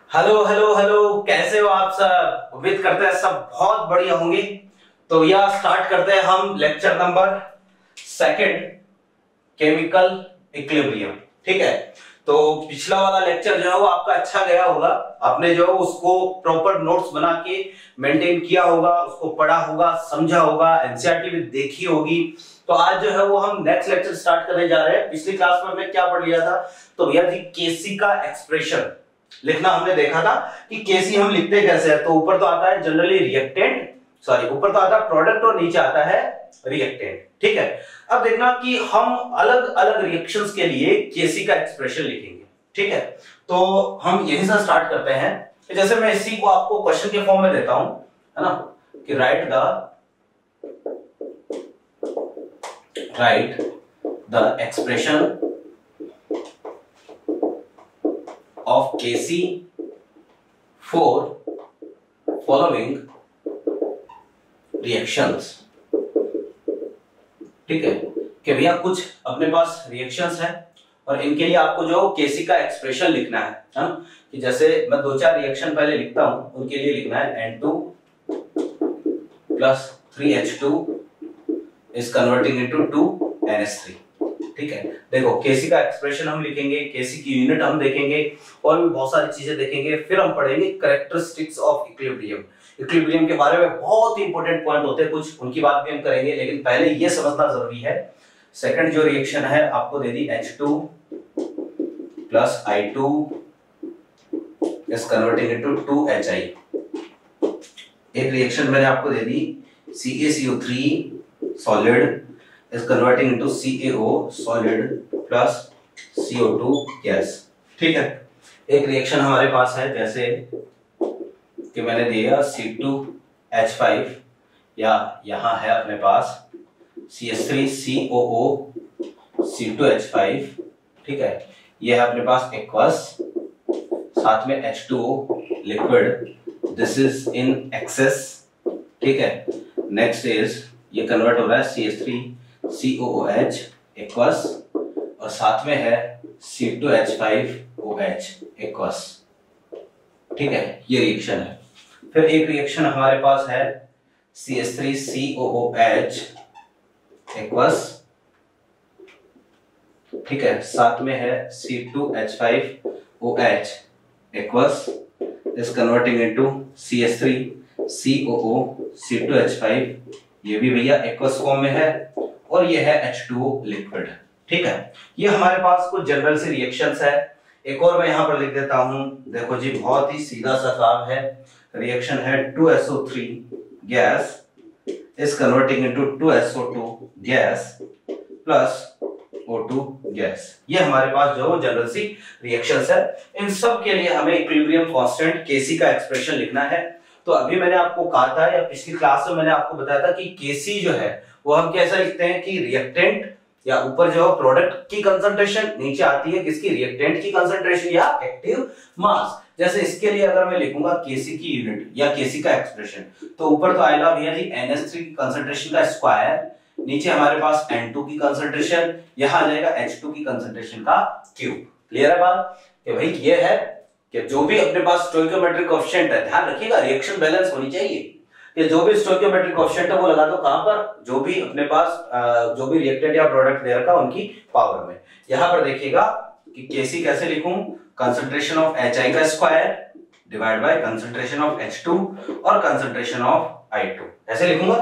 Hello hello hello, कैसे हो आप सब? उम्मीद करते हैं सब बहुत बढ़िया होंगे। तो यह स्टार्ट करते हैं हम lecture number second, chemical equilibrium. ठीक है, तो पिछला वाला लेक्चर जो है वो आपका अच्छा गया होगा। आपने जो है उसको प्रॉपर नोट्स बना के मेंटेन किया होगा, उसको पढ़ा होगा, समझा होगा, एनसीईआरटी भी देखी होगी। तो आज जो है वो हम नेक्स्ट लेक्चर स्टार्ट करने जा रहे हैं। पिछली क्लास में हमने क्या पढ़ लिया था? तो भैया जी केसी का एक्सप्रेशन लिखना हमने देखा था कि केसी हम लिखते कैसे हैं। तो ऊपर तो आता है जनरली रिएक्टेंट, सॉरी ऊपर तो आता है प्रोडक्ट और नीचे आता है रिएक्टेंट। ठीक है, अब देखना कि हम अलग अलग रिएक्शंस के लिए केसी का एक्सप्रेशन लिखेंगे। ठीक है, तो हम यहीं से स्टार्ट करते हैं। जैसे मैं इसी को आपको क्वेश्चन के फॉर्म में देता हूं, है ना, कि right the expression of Kc for following reactions। ठीक है, कि भैया कुछ अपने पास रिएक्शंस है और इनके लिए आपको जो केसी का एक्सप्रेशन लिखना है ना, कि जैसे मैं दो चार रिएक्शन पहले लिखता हूं, उनके लिए लिखना है N2 plus 3H2 is converting into 2NH3। ठीक है, देखो केसी का एक्सप्रेशन हम लिखेंगे, केसी की यूनिट हम देखेंगे और भी बहुत सारी चीजें देखेंगे। फिर हम पढ़ेंगे कैरेक्टरिस्टिक्स ऑफ इक्विलिब्रियम। इक्विलिब्रियम के बारे में बहुत ही इंपॉर्टेंट पॉइंट होते हैं कुछ, उनकी बात भी हम करेंगे, लेकिन पहले ये समझना जरूरी है। सेकंड जो रिएक्शन है आपको दे दी H2 plus I2 is converting into 2HI। एक रिएक्शन मैंने आपको दे दी CaCO3 solid is converting into CaO solid plus CO2 gas। ठीक है, एक रिएक्शन हमारे पास है जैसे कि मैंने दिया C2H5, या यहां है अपने पास CH3COO C2H5। ठीक है, ये है अपने पास एक्वस, साथ में H2O liquid, this is in excess. ठीक है, नेक्स्ट इज ये कन्वर्ट हो रहा है CH3COOH एक्वस और साथ में है C2H5OH एक्वस। ठीक है, ये रिएक्शन है। फिर एक रिएक्शन हमारे पास है CH3COOH एक्वस, ठीक है, साथ में है C2H5OH aqueous is converting into CH3COO C2H5, ये भी भैया एक्वस फॉर्म में है, और ये है H2O लिक्विड। ठीक है, ये हमारे पास कुछ जनरल सी रिएक्शंस है। एक और मैं यहां पर लिख देता हूं, देखो जी बहुत ही सीधा सा काम है। रिएक्शन है 2SO3 gas is converting into 2SO2 gas plus O2 gas. ये हमारे पास जो जनरल सी रिएक्शंस है। इन सब के लिए हमें इक्विलिब्रियम कांस्टेंट केसी का एक्सप्रेशन लिखना है। तो अभी मैंने आपको कहा था, या पिछली क्लास में मैंने आपको बताया था कि केसी जो है वो हम कैसा लिखते हैं कि रिएक्टेंट, या ऊपर जो प्रोडक्ट की कंसंट्रेशन, नीचे आती है किसकी, रिएक्टेंट की कंसंट्रेशन या एक्टिव मास। जैसे इसके लिए अगर मैं लिखूंगा केसी की यूनिट या केसी का एक्सप्रेशन, तो ऊपर तो आएगा भैया जी NH3 की कंसंट्रेशन का स्क्वायर, नीचे हमारे पास N2 की कंसंट्रेशन, यहां आ जाएगा H2 की कंसंट्रेशन का क्यूब। क्लियर है बात? कि भाई ये है कि जो भी अपने पास स्टोइकियोमेट्रिक कोएफिशिएंट है, ध्यान रखिएगा रिएक्शन बैलेंस होनी चाहिए। ये जो भी स्टोइकियोमेट्रिक कोएफिशिएंट है वो लगा दो कहां पर, जो भी अपने पास जो भी रिएक्टेंट या प्रोडक्ट दे रखा उनकी पावर में। यहां पर देखिएगा कि केसी कैसे लिखूं, कंसंट्रेशन ऑफ HI का square divide by concentration of H2 और कंसंट्रेशन ऑफ I2, ऐसे लिखूंगा।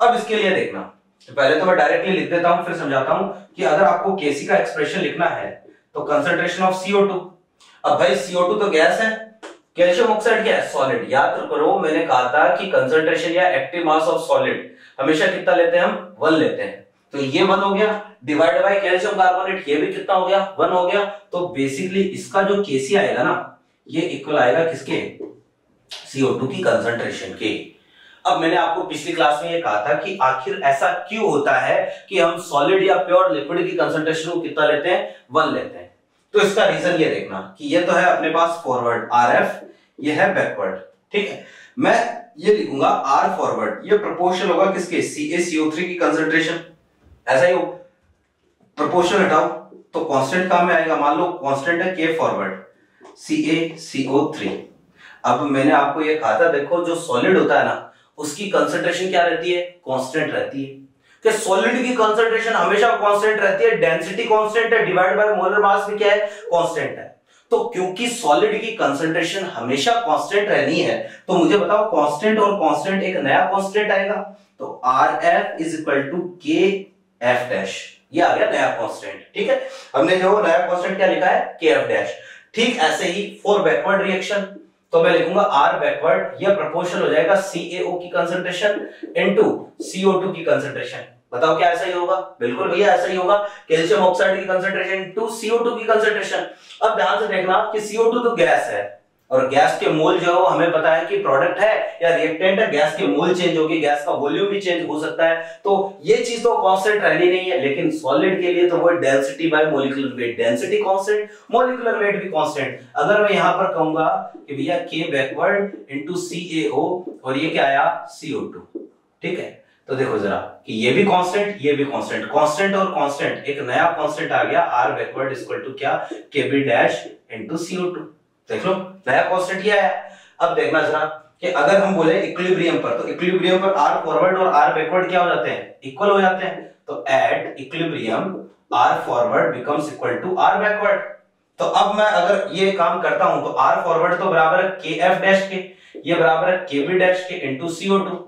अब इसके लिए देखना, तो पहले तो मैं डायरेक्टली लिख देता हूं, फिर समझाता हूं कि अगर आपको केसी का एक्सप्रेशन लिखना है तो कंसंट्रेशन ऑफ CO2। अब भाई CO2 तो गैस है, कैल्शियम ऑक्साइड क्या है, सॉलिड। याद करो मैंने कहा था कि कंसंट्रेशन या एक्टिव मास ऑफ सॉलिड हमेशा कितना लेते हैं हम, 1 लेते हैं। तो ये 1 हो गया, डिवाइड बाय कैल्शियम कार्बोनेट, ये भी कितना हो गया, 1 हो गया। तो बेसिकली इसका जो केसी आएगा ना, ये इक्वल आएगा किसके, CO2 की कंसंट्रेशन के। अब मैंने आपको पिछली क्लास में ये कहा था कि आखिर ऐसा क्यों होता है कि हम सॉलिड या प्योर लिक्विड की कंसंट्रेशन को कितना लेते हैं, 1 लेते हैं। तो इसका रीजन ये देखना कि ये तो है अपने पास फॉरवर्ड RF, ये है बैकवर्ड। ठीक है, मैं ये लिखूंगा R फॉरवर्ड, ये प्रोपोर्शनल होगा किसके, CaCO3 की कंसंट्रेशन। ऐसा ही हो, प्रोपोर्शनल हटाओ तो कांस्टेंट काम में आएगा। मान लो कांस्टेंट है K फॉरवर्ड, CaCO3। अब मैंने आपको ये कहा था, देखो जो सॉलिड होता है ना उसकी कंसंट्रेशन क्या रहती है, कांस्टेंट रहती है। कि सॉलिड की कंसंट्रेशन हमेशा कांस्टेंट रहती है, डेंसिटी कांस्टेंट है, डिवाइड बाय मोलर मास भी क्या है, कांस्टेंट है। तो क्योंकि सॉलिड की कंसंट्रेशन हमेशा कांस्टेंट रहनी है, तो मुझे बताओ कांस्टेंट और कांस्टेंट एक नया कांस्टेंट आएगा, तो Rf is equal to Kf dash, ये आ गया नया कांस्टेंट। ठीक है, हमने जो नया कांस्टेंट क्या लिखा है, Kf डैश। ठीक ऐसे ही फॉर बैकवर्ड रिएक्शन, तो मैं लिखूंगा R बैकवर्ड, यह प्रोपोर्शनल हो जाएगा CaO की कंसंट्रेशन इनटू CO2 की कंसंट्रेशन। बताओ क्या ऐसा ही होगा, बिल्कुल भैया ऐसा ही होगा, कैल्शियम ऑक्साइड की कंसंट्रेशन इनटू CO2 की कंसंट्रेशन। अब ध्यान से देखना कि CO2 तो गैस है, और गैस के मोल जो है हमें पता है कि प्रोडक्ट है या रिएक्टेंट है, गैस के मोल चेंज होगी, गैस का वॉल्यूम भी चेंज हो सकता है, तो ये चीज तो कांस्टेंट रहनी नहीं है। लेकिन सॉलिड के लिए तो वो density bye molecular weight, density constant, molecular weight भी कांस्टेंट। अगर मैं यहां पर कहूंगा कि भैया K बैकवर्ड इनटू CaO और ये क्या आया CO2, ठीक है, तो देखो जरा कि ये भी कांस्टेंट, ये भी कांस्टेंट, कांस्टेंट और कांस्टेंट एक नया कांस्टेंट आ गया, R बैकवर्ड इक्वल टू क्या, Kb डैश इनटू CO2। देख लो नया कांस्टेंट ये आया। अब देखना जरा कि अगर हम बोले इक्विलिब्रियम पर, तो इक्विलिब्रियम पर R फॉरवर्ड और R बैकवर्ड क्या हो जाते हैं, इक्वल हो जाते हैं। तो at equilibrium R forward becomes equal to R backward. तो अब मैं अगर ये काम करता हूं तो R फॉरवर्ड तो बराबर है Kf डैश के, ये बराबर है Kb डैश के इनटू CO2,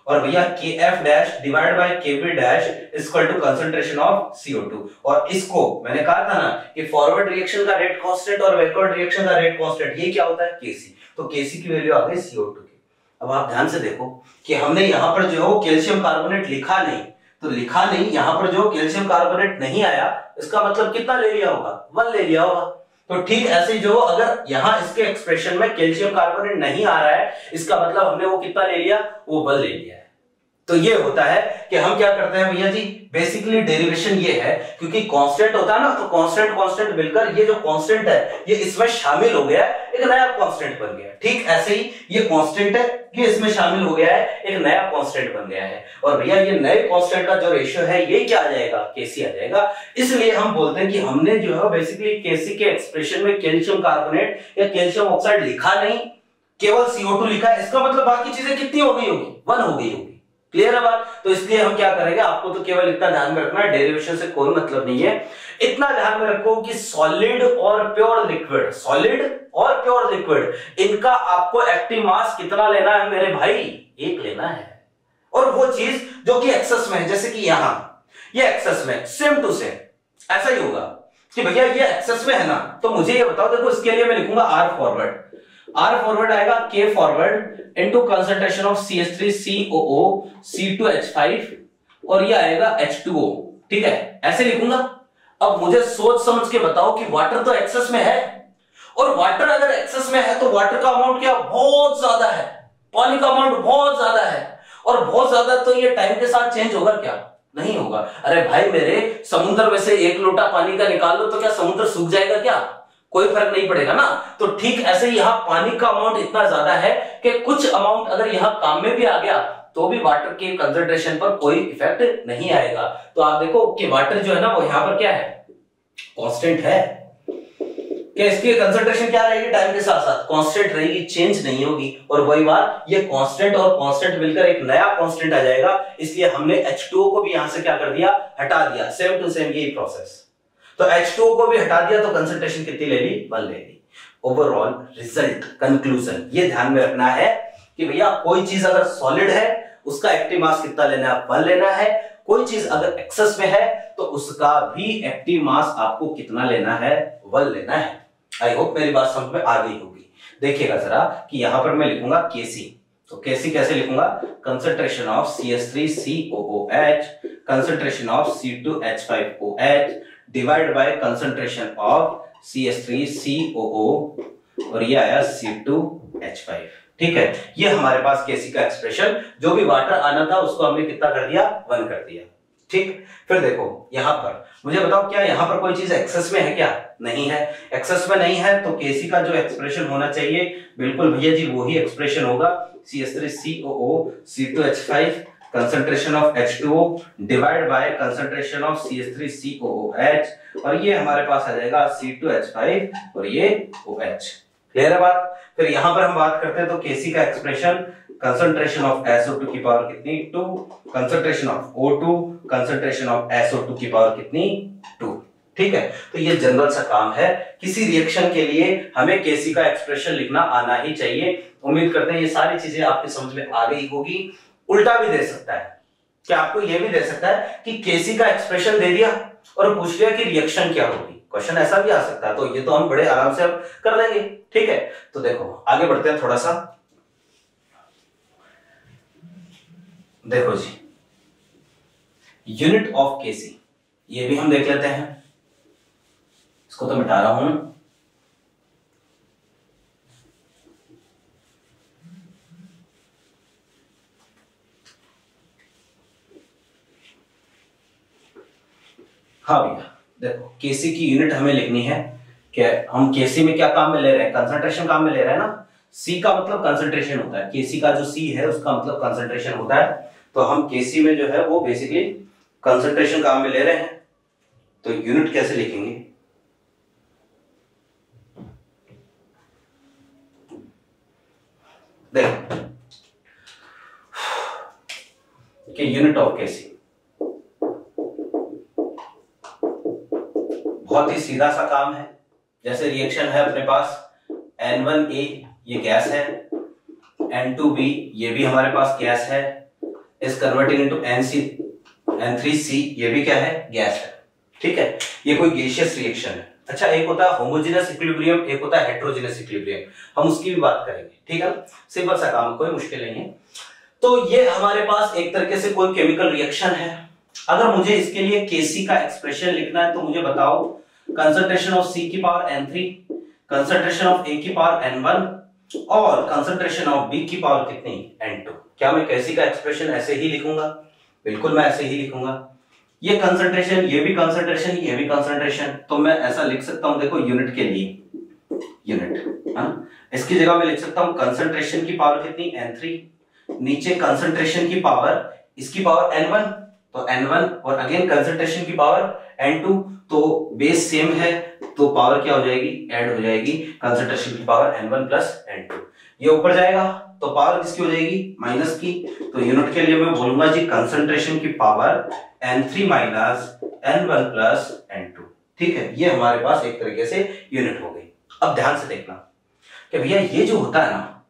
और भैया Kf dash divide by Kb dash equal to concentration of CO2। और इसको मैंने कहा था ना कि फॉरवर्ड रिएक्शन का रेट कांस्टेंट और बैकवर्ड रिएक्शन का रेट कांस्टेंट, ये क्या होता है, Kc। तो Kc की वैल्यू आ गई CO2 की। अब आप ध्यान से देखो कि हमने यहां पर जो है कैल्शियम कार्बोनेट लिखा नहीं, तो लिखा नहीं, यहां पर जो कैल्शियम कार्बोनेट नहीं आया, इसका मतलब कितना ले लिया होगा, 1 ले लिया होगा। तो ठीक ऐसे ही जो अगर यहां इसके एक्सप्रेशन में कैल्शियम कार्बोनेट नहीं आ रहा है, इसका मतलब हमने वो कितना ले लिया, वो 1 ले लिया है। तो ये होता है कि हम क्या करते हैं भैया जी, बेसिकली डेरिवेशन ये है, क्योंकि कांस्टेंट होता है ना, तो कांस्टेंट कांस्टेंट मिलकर ये जो कांस्टेंट है ये इसमें शामिल हो गया है, एक नया कांस्टेंट बन गया। ठीक ऐसे ही ये कांस्टेंट है, ये इसमें शामिल हो गया है, एक नया कांस्टेंट बन गया है। और भैया ये नए कांस्टेंट का जो रेशियो है ये क्या आ जाएगा, Kc आ जाएगा। इसलिए हम बोलते हैं कि हमने जो है बेसिकली Kc के एक्सप्रेशन में कैल्शियम कार्बोनेट या कैल्शियम ऑक्साइड लिखा नहीं, केवल CO2 लिखा है। इसका मतलब बाकी चीजें कितनी हो गई होगी, 1 हो गई होगी। क्लियर है बात। तो इसलिए हम क्या करेंगे, आपको तो केवल इतना ध्यान में रखना है, डेरिवेशन से कोई मतलब नहीं है। इतना ध्यान में रखो कि सॉलिड और प्योर लिक्विड, सॉलिड और प्योर लिक्विड, इनका आपको एक्टिव मास कितना लेना है मेरे भाई, 1 लेना है। और वो चीज जो कि एक्सेस में है, जैसे कि यहां ये एक्सेस में, सेम टू सेम ऐसा ही होगा कि भैया ये एक्सेस में है ना, तो मुझे ये बताओ, देखो इसके लिए मैं लिखूंगा R फॉरवर्ड, R फॉरवर्ड आएगा K forward into concentration of CH3 COO C2H5 और ये आएगा H2O। ठीक है, ऐसे लिखूंगा। अब मुझे सोच समझ के बताओ कि वाटर तो एक्सेस में है, और वाटर अगर एक्सेस में है तो वाटर का अमाउंट क्या बहुत ज्यादा है, पानी का अमाउंट बहुत ज्यादा है, और बहुत ज्यादा तो ये टाइम के साथ चेंज होगा क्या, नहीं होगा। अरे भाई मेरे, समुद्र में से 1 लोटा पानी का निकाल लो तो क्या समुद्र सूख जाएगा क्या, कोई फर्क नहीं पड़ेगा ना। तो ठीक ऐसे ही यहां पानी का अमाउंट इतना ज्यादा है कि कुछ अमाउंट अगर यहां काम में भी आ गया तो भी वाटर के कंसंट्रेशन पर कोई इफेक्ट नहीं आएगा। तो आप देखो कि वाटर जो है ना वो यहां पर क्या है, कांस्टेंट है, कि इसकी कंसंट्रेशन क्या रहेगी, टाइम के साथ साथ कांस्टेंट रहेगी, चेंज नहीं होगी। और वही बात, ये कांस्टेंट और कांस्टेंट मिलकर एक नया कांस्टेंट आ जाएगा, इसलिए हमने H2O को भी यहां से क्या कर दिया, हटा दिया। सेम टू सेम यही प्रोसेस। तो H2O को भी हटा दिया तो कंसंट्रेशन कितनी ले ली, 1 ले ली। ओवरऑल रिजल्ट, कंक्लूजन ये ध्यान में रखना है कि भैया कोई चीज अगर सॉलिड है उसका एक्टिव मास कितना लेना है, 1 लेना है। कोई चीज अगर एक्सेस में है तो उसका भी एक्टिव मास आपको कितना लेना है, 1 लेना है। आई होप मेरी बात समझ में आ गई होगी। देखिएगा जरा कि यहां पर मैं लिखूंगा Kc, तो Kc कैसे लिखूंगा, concentration of CH3COOH concentration of C2H5OH divide by concentration of CH3COO और ये आया C2H5। ठीक है, ये हमारे पास Kc का एक्सप्रेशन, जो भी वाटर आना था उसको हमने कितना कर दिया, 1 कर दिया। ठीक, फिर देखो यहां पर मुझे बताओ क्या यहां पर कोई चीज एक्सेस में है क्या, नहीं है। एक्सेस में नहीं है तो Kc का जो एक्सप्रेशन होना चाहिए, बिल्कुल भैया जी वही एक्सप्रेशन होगा, CH3COO C2H5 concentration of H2O divide by concentration of CH3COOH और ये हमारे पास आ जाएगा C2H5 और ये OH। क्लियर है बात। फिर यहां पर हम बात करते हैं तो Kc का एक्सप्रेशन कंसंट्रेशन ऑफ SO2 की पावर कितनी 2, concentration of O2, concentration of SO2 की पावर कितनी 2। ठीक है, तो ये जनरल सा काम है। किसी रिएक्शन के लिए हमें Kc का एक्सप्रेशन लिखना आना ही चाहिए। उम्मीद करते हैं ये सारी चीजें आपकी समझ में आ गई होगी। उल्टा भी दे सकता है कि आपको ये भी दे सकता है कि Kc का एक्सप्रेशन दे दिया और पूछ लिया कि रिएक्शन क्या होगी। क्वेश्चन ऐसा भी आ सकता है, तो ये तो हम बड़े आराम से अब कर लेंगे। ठीक है, तो देखो आगे बढ़ते हैं थोड़ा सा। देखो जी, यूनिट ऑफ Kc ये भी हम देख लेते हैं। इसको तो मिटा रहा हूं। हाँ भैया, देखो Kc की यूनिट हमें लिखनी है कि हम Kc में क्या काम में ले रहे हैं, कंसंट्रेशन काम में ले रहे हैं ना। C का मतलब कंसंट्रेशन होता है, Kc का जो C है उसका मतलब कंसंट्रेशन होता है। तो हम Kc में जो है वो बेसिकली कंसंट्रेशन काम में ले रहे हैं। तो यूनिट कैसे लिखेंगे, देखो कि यूनिट ऑफ Kc बहुत ही सीधा सा काम है। जैसे रिएक्शन है अपने पास N1A ये गैस है, N2B ये भी हमारे पास गैस है, इस कन्वर्टिंग इनटू N3C ये भी क्या है, गैस है। ठीक है, ये कोई गैसियस रिएक्शन है। अच्छा, एक होता है होमोजेनस इक्विलिब्रियम, एक होता है हेटेरोजेनस इक्विलिब्रियम, हम उसकी भी बात करेंगे। ठीक है, सिंपल सा काम, कोई मुश्किल नहीं है। तो ये हमारे पास एक तरीके से कोई केमिकल रिएक्शन है। अगर मुझे इसके लिए Kc का एक्सप्रेशन लिखना है तो मुझे बताओ, कंसंट्रेशन ऑफ C की power N3, concentration of A की पावर N1 और कंसंट्रेशन ऑफ B की पावर कितनी N2। क्या मैं Kc का एक्सप्रेशन ऐसे ही लिखूंगा? बिल्कुल मैं ऐसे ही लिखूंगा। ये कंसंट्रेशन, ये भी कंसंट्रेशन, ये भी कंसंट्रेशन, तो मैं ऐसा लिख सकता हूं, देखो यूनिट के लिए यूनिट, हाँ, इसकी जगह मैं लिख सकता हूं कंसंट्रेशन की पावर कितनी N3, नीचे कंसंट्रेशन की पावर, इसकी पावर N1 तो N1 और अगेन कंसंट्रेशन की पावर N2, तो बेस सेम है तो पावर क्या हो जाएगी, ऐड हो जाएगी, कंसंट्रेशन की पावर N1 प्लस N2। ये ऊपर जाएगा तो पावर किसकी हो जाएगी, माइनस की। तो यूनिट के लिए मैं बोलूंगा जी कंसंट्रेशन की power N3 minus N1 plus N2। ठीक है, ये हमारे पास एक तरीके से यूनिट हो गई। अब ध्यान से देखना कि भैया ये जो होता है ना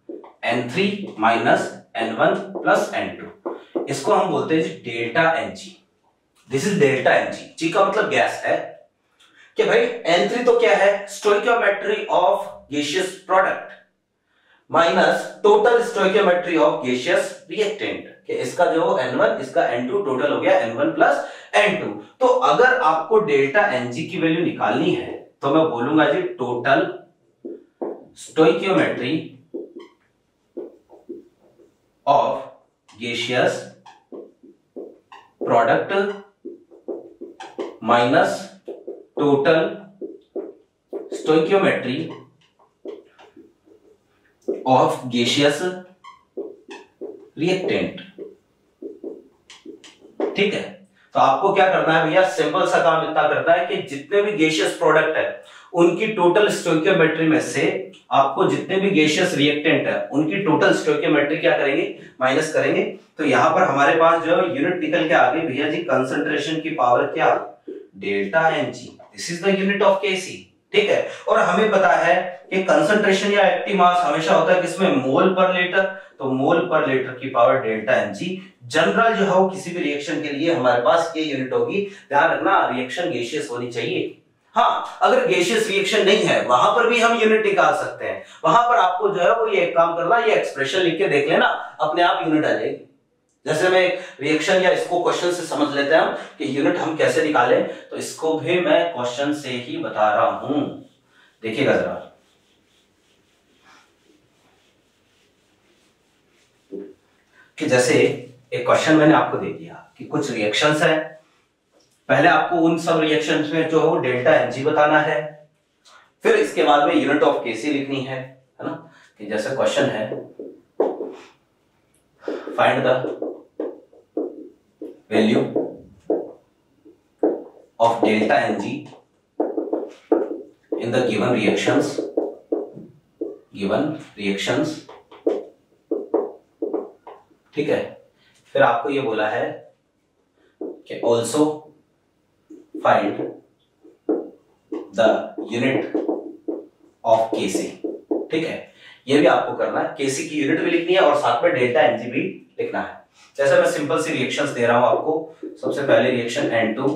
N3 minus N1 plus N2, इसको हम बोलते हैं delta Ng। This is delta Ng। जी का मतलब गैस है कि भाई N3 तो क्या है, stoichiometry of gaseous product minus total stoichiometry of gaseous reactant, कि इसका जो N1 इसका N2 टोटल हो गया N1 प्लस N2। तो अगर आपको डेल्टा Ng की वैल्यू निकालनी है तो मैं बोलूंगा G total stoichiometry of gaseous product minus total stoichiometry of gaseous reactant. ठीक है, तो आपको क्या करना है भैया, सिंपल सा काम इतना करना है कि जितने भी गैसियस प्रोडक्ट है उनकी टोटल स्टोइकियोमेट्री में से आपको जितने भी गैसियस रिएक्टेंट है उनकी टोटल स्टोइकियोमेट्री क्या करेंगे, माइनस करेंगे। तो यहां पर हमारे पास जो यूनिट निकल के आ गई भैया जी कंसंट्रेशन की पावर क्या, delta Ng। This is the unit of Kc। ठीक है, और हमें पता है कि कंसंट्रेशन या एक्टिव मास हमेशा होता है किसमें, मोल पर लीटर, तो मोल पर लीटर की पावर डेल्टा Ng। जनरल जो है वो किसी भी रिएक्शन के लिए हमारे पास ये यूनिट होगी। ध्यान रखना रिएक्शन गैसियस होनी चाहिए। हाँ, अगर गैसियस रिएक्शन नहीं है वहां पर भी हम यूनिट निकाल सकते हैं। वहां पर आपको जो है वो ये काम करना, ये एक्सप्रेशन लिख के देख लेना, अपने आप यूनिट आ जाएगी। जैसे मैं रिएक्शन या इसको क्वेश्चन से समझ लेते हैं कि यूनिट हम कैसे निकालें, तो इसको भी मैं क्वेश्चन से ही बता रहा हूं, देखिएगा जरा। कि जैसे एक क्वेश्चन मैंने आपको दे दिया कि कुछ रिएक्शंस है, पहले आपको उन सब रिएक्शंस में जो है डेल्टा Ng बताना है, फिर इसके बाद में यूनिट ऑफ Kc लिखनी है ना। कि जैसे क्वेश्चन है, find the value of delta N G in the given reactions, ठीक है। फिर आपको ये बोला है कि also find the unit of KC, ठीक है। ये भी आपको करना है, केसी की यूनिट भी लिखनी है और साथ में डेल्टा एनजी भी लिखना है। जैसे मैं सिंपल सी रिएक्शंस दे रहा हूं आपको। सबसे पहले reaction N2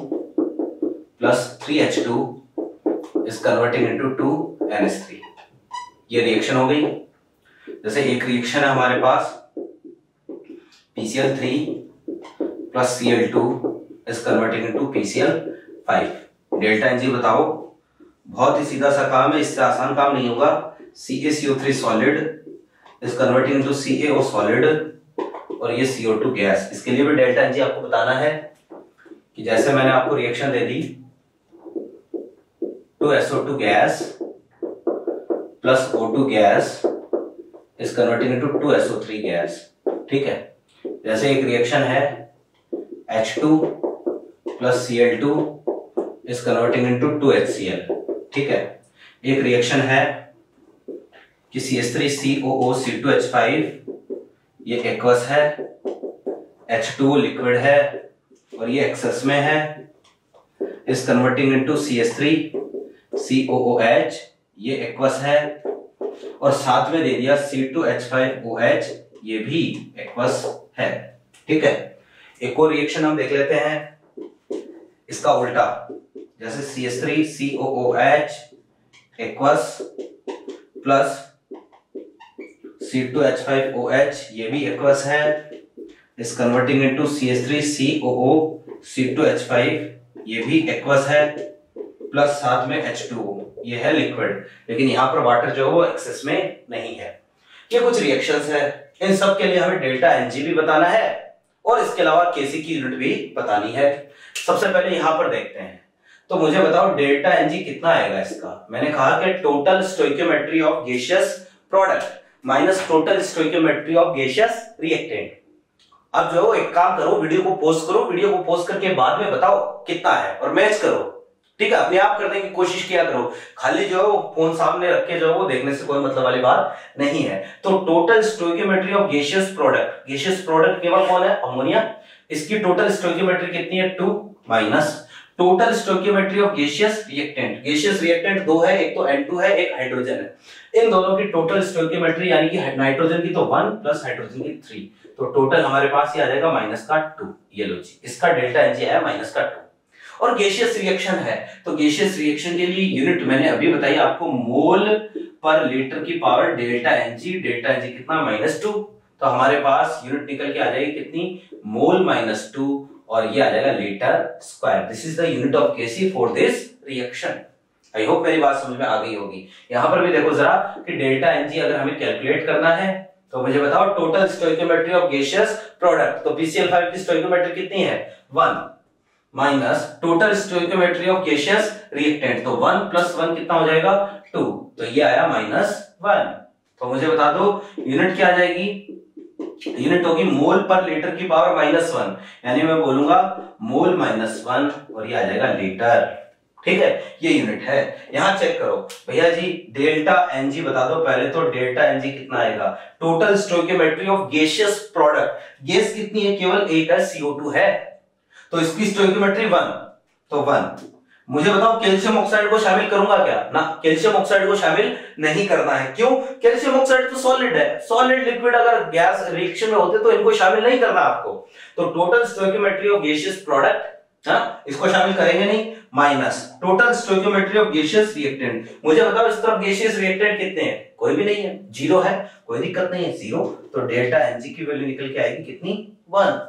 plus 3H2 is converting into 2NH3, ये रिएक्शन हो गई। जैसे एक रिएक्शन है हमारे पास PCl3 plus Cl2 is converting into PCl5। Delta NG बताओ, बहुत ही सीधा सा काम है, इससे आसान काम नहीं होगा। CaCO3 solid is converting into CaO solid और ये CO2 गैस। इसके लिए भी डेल्टा एनजी आपको बताना है कि जैसे मैंने आपको reaction they the 2SO2 gas plus O2 gas is converting into 2SO3 gas, ठीक है। जैसे एक रिएक्शन है H2 plus Cl2 is converting into 2HCl, ठीक है। एक रिएक्शन है कि CH3COO C2H5, ये एक्वस है, H2 लिक्विड है और ये एक्सेस में है, इज कन्वर्टिंग इनटू CH3COOH, ये एक्वस है और साथ में दे दिया C2H5OH, ये भी एक्वस है, ठीक है। एक और रिएक्शन हम देख लेते हैं, इसका उल्टा। जैसे CH3COOH एक्वस प्लस C2H5OH, ये भी एक्वस है, इस कन्वर्टिंग इनटू CH3COO C2H5, ये भी एक्वस है, प्लस साथ में H2O, ये है लिक्विड, लेकिन यहाँ पर वाटर जो है वो एक्सेस में नहीं है। ये कुछ रिएक्शंस है, इन सब के लिए हमें डेल्टा एनजी भी बताना है और इसके अलावा केसी की यूनिट भी बतानी है। सबसे पहले यहां पर देखते हैं, तो मुझे बताओ डेल्टा एनजी कितना आएगा इसका। मैंने कहा कि total stoichiometry of gaseous product minus total stoichiometry of gaseous reactant. अब जो एक काम करो, वीडियो को पॉज करो, वीडियो को पॉज करके बाद में बताओ कितना है और मैच करो, ठीक है। अपने आप करने की कोशिश किया करो, खाली जो फोन सामने रख के जो वो देखने से कोई मतलब वाली बात नहीं है। तो total stoichiometry of gaseous product केवल कौन है, अमोनिया, इसकी टोटल स्टोइकियोमेट्री कितनी है 2 minus total stoichiometry of gaseous reactant दो है, एक तो N2 है, एक हाइड्रोजन है। इन दोनों की टोटल स्टोइकियोमेट्री यानी कि नाइट्रोजन की तो 1 प्लस हाइड्रोजन की 3, तो टोटल हमारे पास ये आ जाएगा माइनस का 2। ये लो जी, इसका डेल्टा एनजी है माइनस का 2। और गैसियस रिएक्शन है, तो गैसियस रिएक्शन के लिए यूनिट मैंने अभी बताई आपको, मोल पर लीटर की पावर डेल्टा एनजी कितना -2, तो हमारे पास यूनिट निकल के आ जाएगी कितनी, मोल -2 और ये आ जाएगा litre square. This is the unit of KC for this reaction. I hope मेरी बात समझ में आ गई होगी। यहां पर भी देखो जरा कि डेल्टा एनजी अगर हमें कैलकुलेट करना है तो मुझे बताओ total stoichiometry of gaseous product, तो PCl5 की स्टोइकियोमेट्री कितनी है 1 minus total stoichiometry of gaseous reactant, तो 1 प्लस 1 कितना हो जाएगा 2, तो ये आया -1। तो मुझे बता दो यूनिट क्या आ जाएगी, यूनिट होगी मोल पर लीटर की पावर -1, यानी मैं बोलूंगा मोल -1 और ये आ जाएगा लीटर, ठीक है। ये यूनिट है। यहां चेक करो भैया जी, डेल्टा एनजी बता दो पहले, तो डेल्टा एनजी कितना आएगा, total stoichiometry of gaseous product, gas कितनी है, केवल एक है, CO2 है, तो इसकी स्टोइकियोमेट्री 1, तो 1। मुझे बताओ कैल्शियम ऑक्साइड को शामिल करूंगा क्या, ना कैल्शियम ऑक्साइड को शामिल नहीं करना है। क्यों, कैल्शियम ऑक्साइड तो सॉलिड है, सॉलिड लिक्विड अगर गैस रिएक्शन में होते तो इनको शामिल नहीं करना आपको। तो total stoichiometry of gaseous product, इसको शामिल करेंगे नहीं, minus total stoichiometry of gaseous reactant. मुझे बताओ इस तरफ गैसियस रिएक्टेंट कितने हैं, कोई भी नहीं है, 0 है, कोई दिक्कत नहीं है 0, तो डेल्टा एनजी की वैल्यू निकल के आएगी कितनी 1।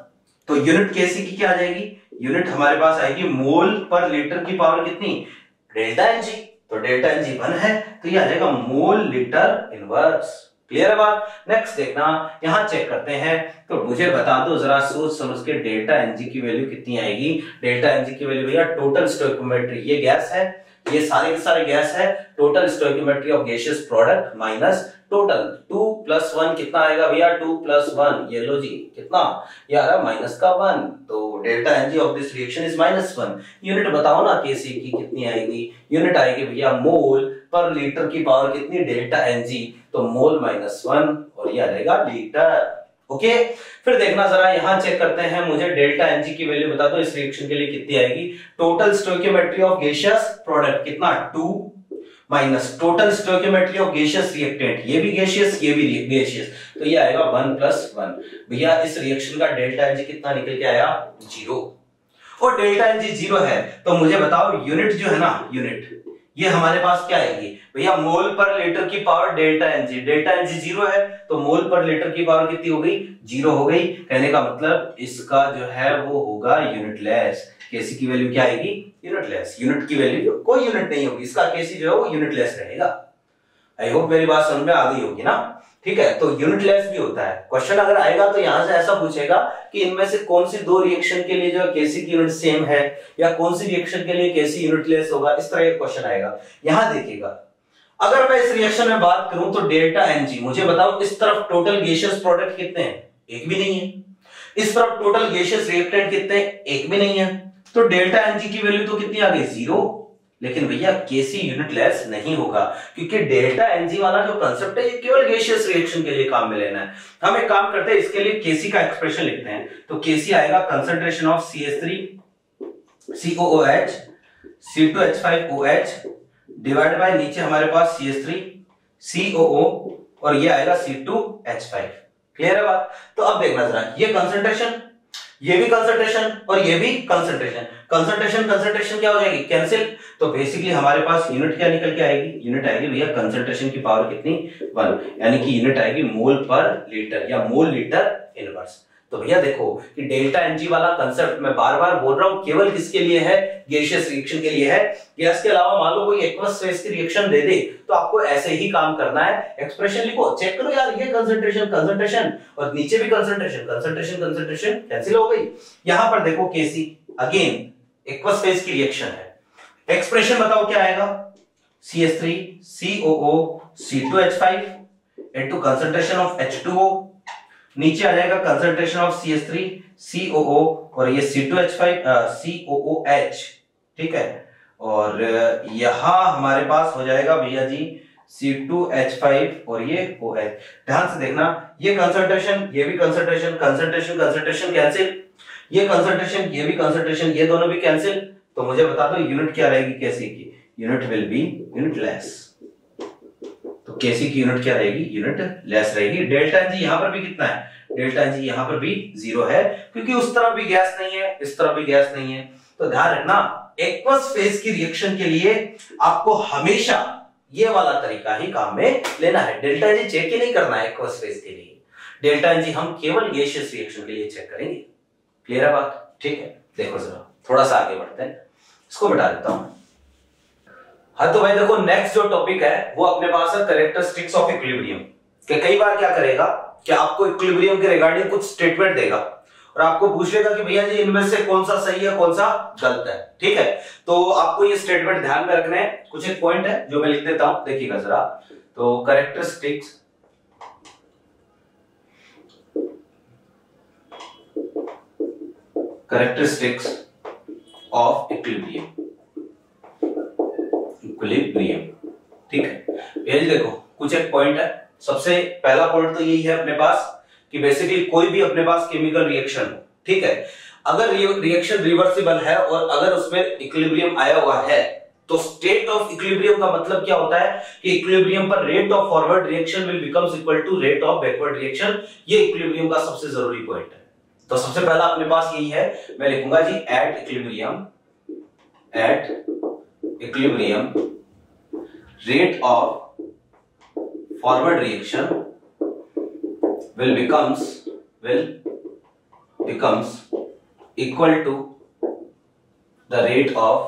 तो यूनिट केसी की क्या आ जाएगी, यूनिट हमारे पास आएगी मोल पर लीटर की पावर कितनी, डेल्टा एनजी, तो डेल्टा एनजी 1 है, तो ये आ जाएगा मोल लीटर इनवर्स। क्लियर है बात। नेक्स्ट देखना, यहां चेक करते हैं, तो मुझे बता दो जरा सोच समझ के डेल्टा एनजी की वैल्यू कितनी आएगी। डेल्टा एनजी की वैल्यू भैया टोटल स्टोइकियोमेट्री, ये गैस है, ये सारे के सारे गैस है, total stoichiometry of gaseous product minus total 2 + 1 कितना आएगा भैया, 2 + 1, ये लो जी कितना, ये आ रहा है -1, तो delta NG of this reaction is -1। Unit बताओ ना केसी की कितनी आएगी, यूनिट आएगी भैया मोल पर लीटर की पावर कितनी, डेल्टा एनजी, तो मोल -1 और ये आ जाएगा लीटर। ओके, फिर देखना जरा यहां चेक करते हैं, मुझे डेल्टा एनजी की वैल्यू बता दो इस रिएक्शन के लिए कितनी आएगी। Total stoichiometry of gaseous product कितना, 2 minus total stoichiometry of gaseous reactant, ये भी गैसियस ये भी गैसियस, तो ये आएगा 1 + 1। भैया इस रिएक्शन का डेल्टा एनजी कितना निकल के आया, 0। और डेल्टा एनजी 0 है तो मुझे बताओ यूनिट जो है ना, यूनिट ये हमारे पास क्या आएगी भैया, मोल पर लीटर की power delta NG, delta NG 0 है तो मोल पर लीटर की पावर कितनी हो गई, 0 हो गई। कहने का मतलब इसका जो है वो होगा यूनिटलेस। केसी की वैल्यू क्या आएगी, यूनिटलेस। यूनिट की वैल्यू कोई यूनिट नहीं होगी, इसका केसी जो है वो यूनिटलेस रहेगा। आई होप मेरी बात समझ में आ गई होगी ना, ठीक है। तो यूनिटलेस भी होता है। क्वेश्चन अगर आएगा तो यहां से ऐसा पूछेगा कि इनमें से कौन सी दो रिएक्शन के लिए जो केसी की यूनिट सेम है, या कौन सी रिएक्शन के लिए केसी यूनिटलेस होगा, इस तरह का क्वेश्चन आएगा। यहां देखिएगा, अगर मैं इस रिएक्शन में बात करूं तो डेल्टा एनजी, मुझे बताओ इस तरफ टोटल गैसियस प्रोडक्ट कितने हैं, एक भी नहीं है। इस तरफ टोटल गैसियस रिएक्टेंट कितने हैं, एक भी नहीं है। तो डेल्टा एनजी की वैल्यू तो कितनी आ गई, 0। लेकिन भैया केसी यूनिटलेस नहीं होगा, क्योंकि डेल्टा एनजी वाला जो कांसेप्ट है ये केवल गैसियस रिएक्शन के लिए काम में लेना है। हम एक काम करते हैं, इसके लिए केसी का एक्सप्रेशन लिखते हैं। तो केसी आएगा concentration of CH3 COOH C2H5OH divide by नीचे हमारे पास CH3 COO और ये आएगा C2H5। क्लियर है बात। तो अब देखना जरा, ये कंसंट्रेशन, ये भी कंसंट्रेशन और ये भी कंसंट्रेशन, कंसंट्रेशन क्या हो जाएगी, कैंसिल। तो बेसिकली हमारे पास यूनिट क्या निकल के आएगी, यूनिट आएगी भैया कंसंट्रेशन की पावर कितनी, 1, यानी कि यूनिट आएगी मोल पर लीटर या मोल लीटर इनवर्स। तो भैया देखो कि डेल्टा एनजी वाला कंसेप्ट मैं बार बार बोल रहा हूं केवल किसके लिए है, गैसियस रिएक्शन के लिए है। गैस के अलावा मान लो कोई एक्वस फेज की रिएक्शन दे दे तो आपको ऐसे ही काम करना है, एक्सप्रेशन लिखो, चेक करो यार, ये कंसंट्रेशन और नीचे भी कंसंट्रेशन कैंसिल हो गई। यहां पर देखो केसी अगेन एक्वस फेज की रिएक्शन है, एक्सप्रेशन बताओ क्या आएगा, CH3 COO C2H5 into concentration of H2O, नीचे आ जाएगा कंसंट्रेशन ऑफ CH3 COO और ये C2H5 COOH, ठीक है। और यहां हमारे पास हो जाएगा भैया जी C2H5 और ये OH। ध्यान से देखना, ये कंसंट्रेशन ये भी कंसंट्रेशन कैंसिल, ये कंसंट्रेशन ये भी कंसंट्रेशन, ये दोनों भी कैंसिल। तो मुझे बता दो यूनिट क्या रहेगी केसी की, यूनिट विल बी यूनिटलेस। तो केसी की यूनिट क्या रहेगी, यूनिट लेस रहेगी। डेल्टा एनजी यहां पर भी कितना है, डेल्टा एनजी यहां पर भी 0 है, क्योंकि उस तरफ भी गैस नहीं है, इस तरफ भी गैस नहीं है। तो ध्यान रखना, एक्वस फेज की रिएक्शन के लिए आपको हमेशा ये वाला तरीका ही काम में लेना है। डेल्टा एनजी चेक ही नहीं करना है एक्वस फेज के लिए, डेल्टा एनजी हम केवल गैसियस रिएक्शन के लिए चेक करेंगे। क्लियर है बात, ठीक है। देखो जरा थोड़ा सा आगे बढ़ते हैं, इसको मिटा देता हूं। हाँ तो भाई देखो, नेक्स्ट जो टॉपिक है वो अपने पास है कैरेक्टरिस्टिक्स ऑफ इक्विलिब्रियम। कि कई बार क्या करेगा कि आपको इक्विलिब्रियम के रिगार्डिंग कुछ स्टेटमेंट देगा और आपको पूछेगा कि भैया जी इनमें से कौन सा सही है कौन सा गलत है, ठीक है। तो आपको ये स्टेटमेंट ध्यान में रखने हैं। कुछ एक पॉइंट है जो मैं लिख देता हूं, देखिएगा जरा। तो कैरेक्टरिस्टिक्स ऑफ इक्विलिब्रियम, ठीक है। ये देखो कुछ एक पॉइंट है। सबसे पहला पॉइंट तो यही है अपने पास कि बेसिकली कोई भी अपने पास केमिकल रिएक्शन हो, ठीक है, अगर रिएक्शन रिवर्सिबल है और अगर उसमें इक्विलिब्रियम आया हुआ है तो स्टेट ऑफ इक्विलिब्रियम का मतलब क्या होता है कि इक्विलिब्रियम पर rate of forward reaction will becomes equal to rate of backward reaction. ये इक्विलिब्रियम का सबसे जरूरी पॉइंट है। तो सबसे पहला अपने पास यही है, मैं लिखूंगा G at equilibrium rate of forward reaction will becomes equal to the rate of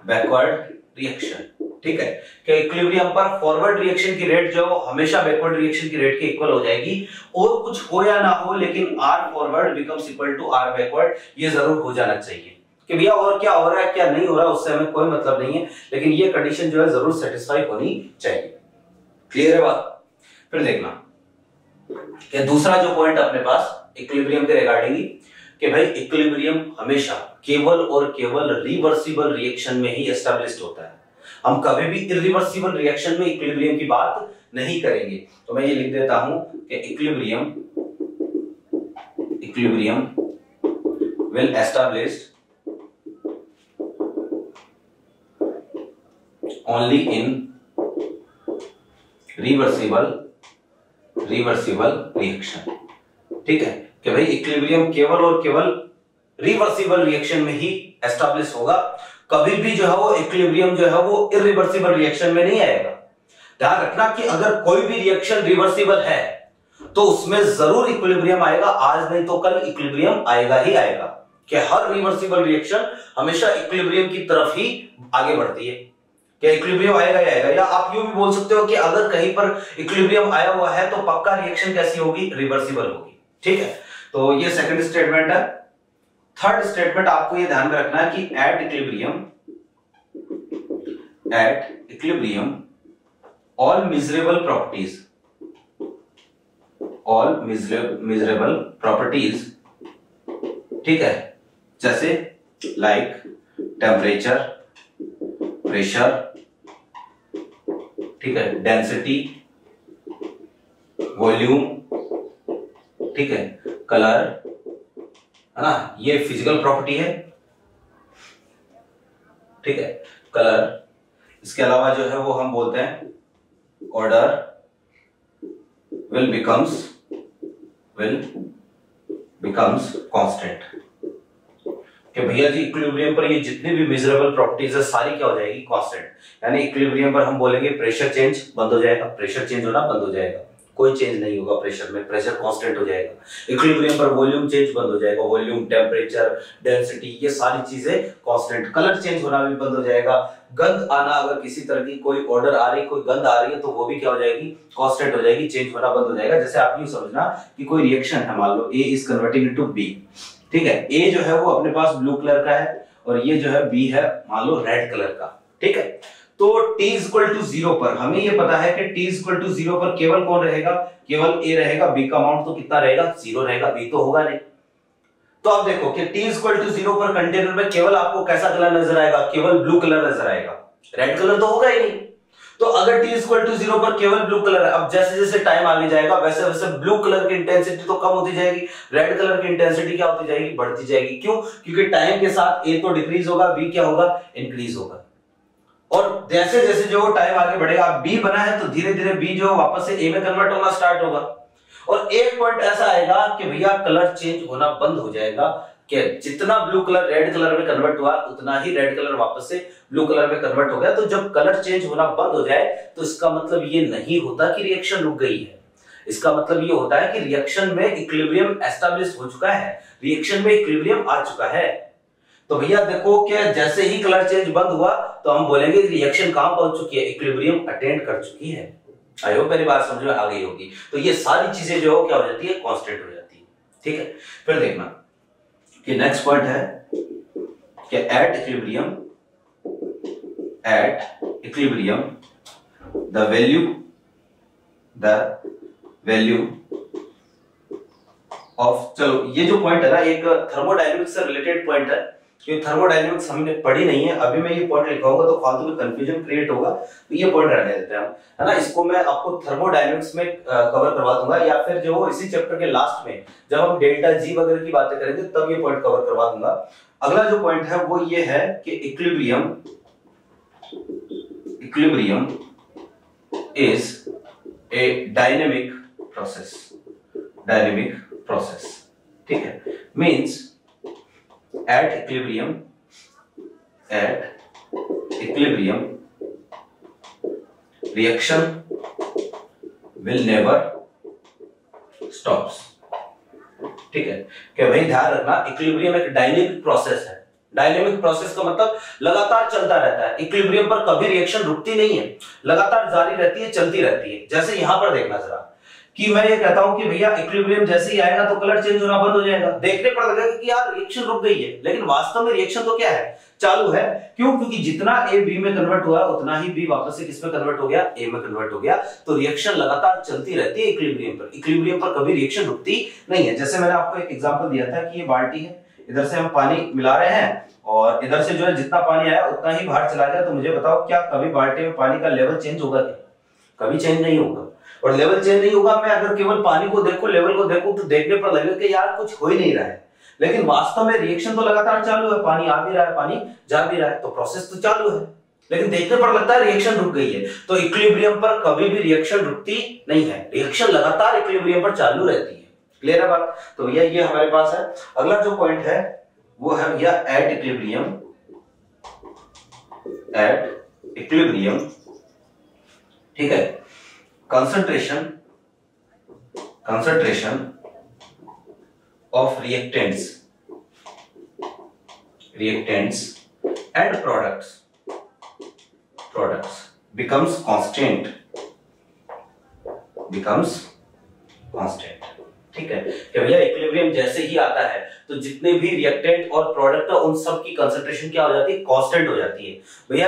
backward reaction, ठीक है। कि इक्विलिब्रियम पर फॉरवर्ड रिएक्शन की रेट जो हमेशा बैकवर्ड रिएक्शन की रेट के इक्वल हो जाएगी, और कुछ हो या ना हो लेकिन R forward becomes equal to R backward, ये जरूर हो जाना चाहिए। कि भैया और क्या हो रहा है क्या नहीं हो रहा है उससे हमें कोई मतलब नहीं है, लेकिन ये कंडीशन जो है जरूर सेटिस्फाई होनी चाहिए। क्लियर है बात? फिर देखना कि दूसरा जो पॉइंट अपने पास इक्विलिब्रियम के रिगार्डिंग कि भाई इक्विलिब्रियम हमेशा केवल और केवल रिवर्सिबल रिएक्शन में ही एस्टैब्लिश्ड होता है। हम कभी भी इरिवर्सिबल रिएक्शन में इक्विलिब्रियम की बात नहीं करेंगे। तो मैं ये लिख देता हूं कि equilibrium will established only in reversible reaction. ठीक है कि भाई इक्विलिब्रियम केवल और केवल रिवर्सिबल रिएक्शन में ही एस्टैब्लिश होगा, कभी भी जो है वो इक्विलिब्रियम जो है वो इरिवर्सिबल रिएक्शन में नहीं आएगा। ध्यान रखना कि अगर कोई भी रिएक्शन रिवर्सिबल है तो उसमें जरूर इक्विलिब्रियम आएगा, आज नहीं तो कल इक्विलिब्रियम आएगा ही आएगा। कि हर रिवर्सिबल रिएक्शन हमेशा इक्विलिब्रियम की तरफ ही आगे बढ़ती है, क्या इक्विलिब्रियम आएगा ही आएगा। या आप यूं भी बोल सकते हो कि अगर कहीं पर इक्विलिब्रियम आया हुआ है तो पक्का रिएक्शन कैसी होगी, रिवर्सिबल होगी। ठीक है, तो ये सेकंड स्टेटमेंट है। थर्ड स्टेटमेंट आपको ये ध्यान में रखना है कि at equilibrium all measurable properties, ठीक है, जैसे लाइक टेम्परेचर, प्रेशर, ठीक है, डेंसिटी, वॉल्यूम, ठीक है, कलर, है ना, ये फिजिकल प्रॉपर्टी है। ठीक है, कलर। इसके अलावा जो है वो हम बोलते हैं order will becomes constant। कि भैया जी इक्विलिब्रियम पर ये जितनी भी मेजरेबल प्रॉपर्टीज है सारी क्या हो जाएगी, कांस्टेंट। यानी इक्विलिब्रियम पर हम बोलेंगे प्रेशर चेंज बंद हो जाएगा, प्रेशर चेंज होना बंद हो जाएगा, कोई चेंज नहीं होगा प्रेशर में, प्रेशर कांस्टेंट हो जाएगा। इक्विलिब्रियम पर वॉल्यूम चेंज बंद हो जाएगा, वॉल्यूम, टेम्परेचर, डेंसिटी, ये सारी चीजें कांस्टेंट। कलर चेंज होना भी बंद हो जाएगा। गंध आना, अगर किसी तरह की कोई ऑर्डर आ रही, कोई गंध आ रही है तो वो भी क्या हो जाएगी, कांस्टेंट हो जाएगी, चेंज होना बंद हो जाएगा। जैसे आप यूं समझना कि कोई रिएक्शन है, मान लो A is converting into B। ठीक है, A जो है वो अपने पास ब्लू कलर का है और ये जो है B है मान लो रेड कलर का। ठीक है, तो t इक्वल टू 0 पर हमें ये पता है कि t इक्वल टू 0 पर केवल कौन रहेगा, केवल A रहेगा। B का अमाउंट तो कितना रहेगा, 0 रहेगा, B तो होगा नहीं। तो अब देखो कि t इक्वल टू 0 पर कंटेनर में केवल आपको कैसा कलर नजर आएगा, केवल ब्लू कलर नजर आएगा, रेड कलर तो होगा ही नहीं। तो अगर t इक्वल टू 0 पर केवल ब्लू कलर है, अब जैसे जैसे टाइम आगे जाएगा वैसे वैसे ब्लू कलर की इंटेंसिटी तो कम होती जाएगी, रेड कलर की इंटेंसिटी क्या होती जाएगी, बढ़ती जाएगी। क्यों? क्योंकि टाइम के साथ A तो डिक्रीज होगा, B क्या होगा, इंक्रीज होगा। और जैसे जैसे जो टाइम आगे बढ़ेगा, B बना है तो धीरे धीरे B जो वापस से A में कन्वर्ट होना स्टार्ट होगा। और एक पॉइंट ऐसा आएगा कि भैया कलर चेंज होना बंद हो जाएगा, कि जितना ब्लू कलर रेड कलर में कन्वर्ट हुआ उतना ही रेड कलर वापस से ब्लू कलर में कन्वर्ट हो गया। तो जब कलर चेंज होना बंद हो जाए तो इसका मतलब ये नहीं होता कि रिएक्शन रुक गई है, इसका मतलब ये होता है कि रिएक्शन में इक्विलिब्रियम एस्टैब्लिश हो चुका है, रिएक्शन में इक्विलिब्रियम आ चुका है। तो भैया देखो कि जैसे ही कलर चेंज बंद हुआ तो हम बोलेंगे रिएक्शन कहां पहुंच चुकी है, इक्विलिब्रियम अटेंड कर चुकी है। आई होप मेरी बात समझ में आ गई होगी। तो ये सारी चीजें जो क्या हो जाती है, कांस्टेंट हो जाती है। ठीक है, फिर देखना कि नेक्स्ट पॉइंट है कि at equilibrium the value of, चलो ये जो पॉइंट है ना एक थर्मोडायनेमिक्स से रिलेटेड पॉइंट है, क्योंकि थर्मोडायनेमिक्स हमने पढ़ी नहीं है। अभी मैं ये पॉइंट लिखाऊंगा तो फालतू में कंफ्यूजन क्रिएट होगा, तो ये पॉइंट रहने देते हैं हम, है ना। इसको मैं आपको थर्मोडायनेमिक्स में कवर करवा दूंगा, या फिर जो इसी चैप्टर के लास्ट में जब हम डेल्टा जी वगैरह की बातें करेंगे तब ये पॉइंट कवर करवा दूंगा। अगला जो पॉइंट है वो ये है कि equilibrium is a dynamic process. ठीक है, means at equilibrium reaction will never stops। ठीक है, कि भाई ध्यान रखना इक्विलिब्रियम एक डायनेमिक प्रोसेस है। डायनेमिक प्रोसेस का मतलब लगातार चलता रहता है, इक्विलिब्रियम पर कभी रिएक्शन रुकती नहीं है, लगातार जारी रहती है, चलती रहती है। जैसे यहां पर देखना जरा कि मैं ये कहता हूं कि भैया इक्विलिब्रियम जैसे ही आएगा तो कलर चेंज होना बंद हो जाएगा, देखने पर लगेगा कि यार रिएक्शन रुक गई है, लेकिन वास्तव में रिएक्शन तो क्या है, चालू है। क्यों? क्योंकि जितना ए बी में कन्वर्ट हुआ उतना ही बी वापस से किस में कन्वर्ट हो गया, ए में कन्वर्ट हो गया। तो रिएक्शन लगातार चलती रहती है इक्विलिब्रियम पर, इक्विलिब्रियम पर कभी रिएक्शन रुकती नहीं है। जैसे मैंने आपको एक एग्जांपल दिया था कि ये बाल्टी है, इधर से हम पानी मिला रहे हैं और इधर से जो है जितना पानी आया उतना ही बाहर चला गया, तो मुझे बताओ क्या कभी बाल्टी में पानी का लेवल चेंज होगा क्या? कभी चेंज नहीं होगा। और लेवल चेंज नहीं होगा, मैं अगर केवल पानी को देखूं, लेवल को देखूं, तो देखने पर लगेगा कि यार कुछ हो ही नहीं रहा है, लेकिन वास्तव में रिएक्शन तो लगातार चालू है, पानी आ भी रहा है, पानी जा भी रहा है, तो प्रोसेस तो चालू है, लेकिन देखने पर लगता है रिएक्शन रुक गई है। तो इक्विलिब्रियम पर कभी भी रिएक्शन रुकती नहीं है, रिएक्शन लगातार इक्विलिब्रियम पर चालू रहती है। क्लियर है बात? तो भैया ये हमारे पास है। अगला जो पॉइंट है वो है भैया एट इक्विलिब्रियम, एट इक्विलिब्रियम, ठीक है, concentration of reactants and products becomes constant, ठीक है। कि भैया इक्विलिब्रियम जैसे ही आता है तो जितने भी रिएक्टेंट और प्रोडक्ट है उन सब की कंसंट्रेशन क्या हो जाती है, कांस्टेंट हो जाती है। भैया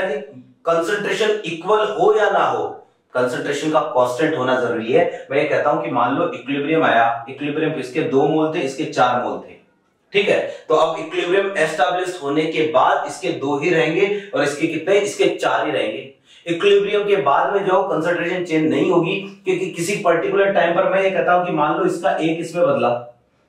कंसंट्रेशन इक्वल हो या ना हो, कंसंट्रेशन का कांस्टेंट होना जरूरी है। मैं ये कहता हूं कि मान लो इक्विलिब्रियम आया, इक्विलिब्रियम इसके 2 मोल थे, इसके 4 मोल थे, ठीक है, तो अब इक्विलिब्रियम एस्टैब्लिश्ड होने के बाद इसके 2 ही रहेंगे और इसके कितने, इसके 4 ही रहेंगे। इक्विलिब्रियम के बाद में जो कंसंट्रेशन चेंज नहीं होगी, क्योंकि किसी पर्टिकुलर टाइम पर मैं ये कहता हूं कि मान लो इसका 1 इसमें बदला,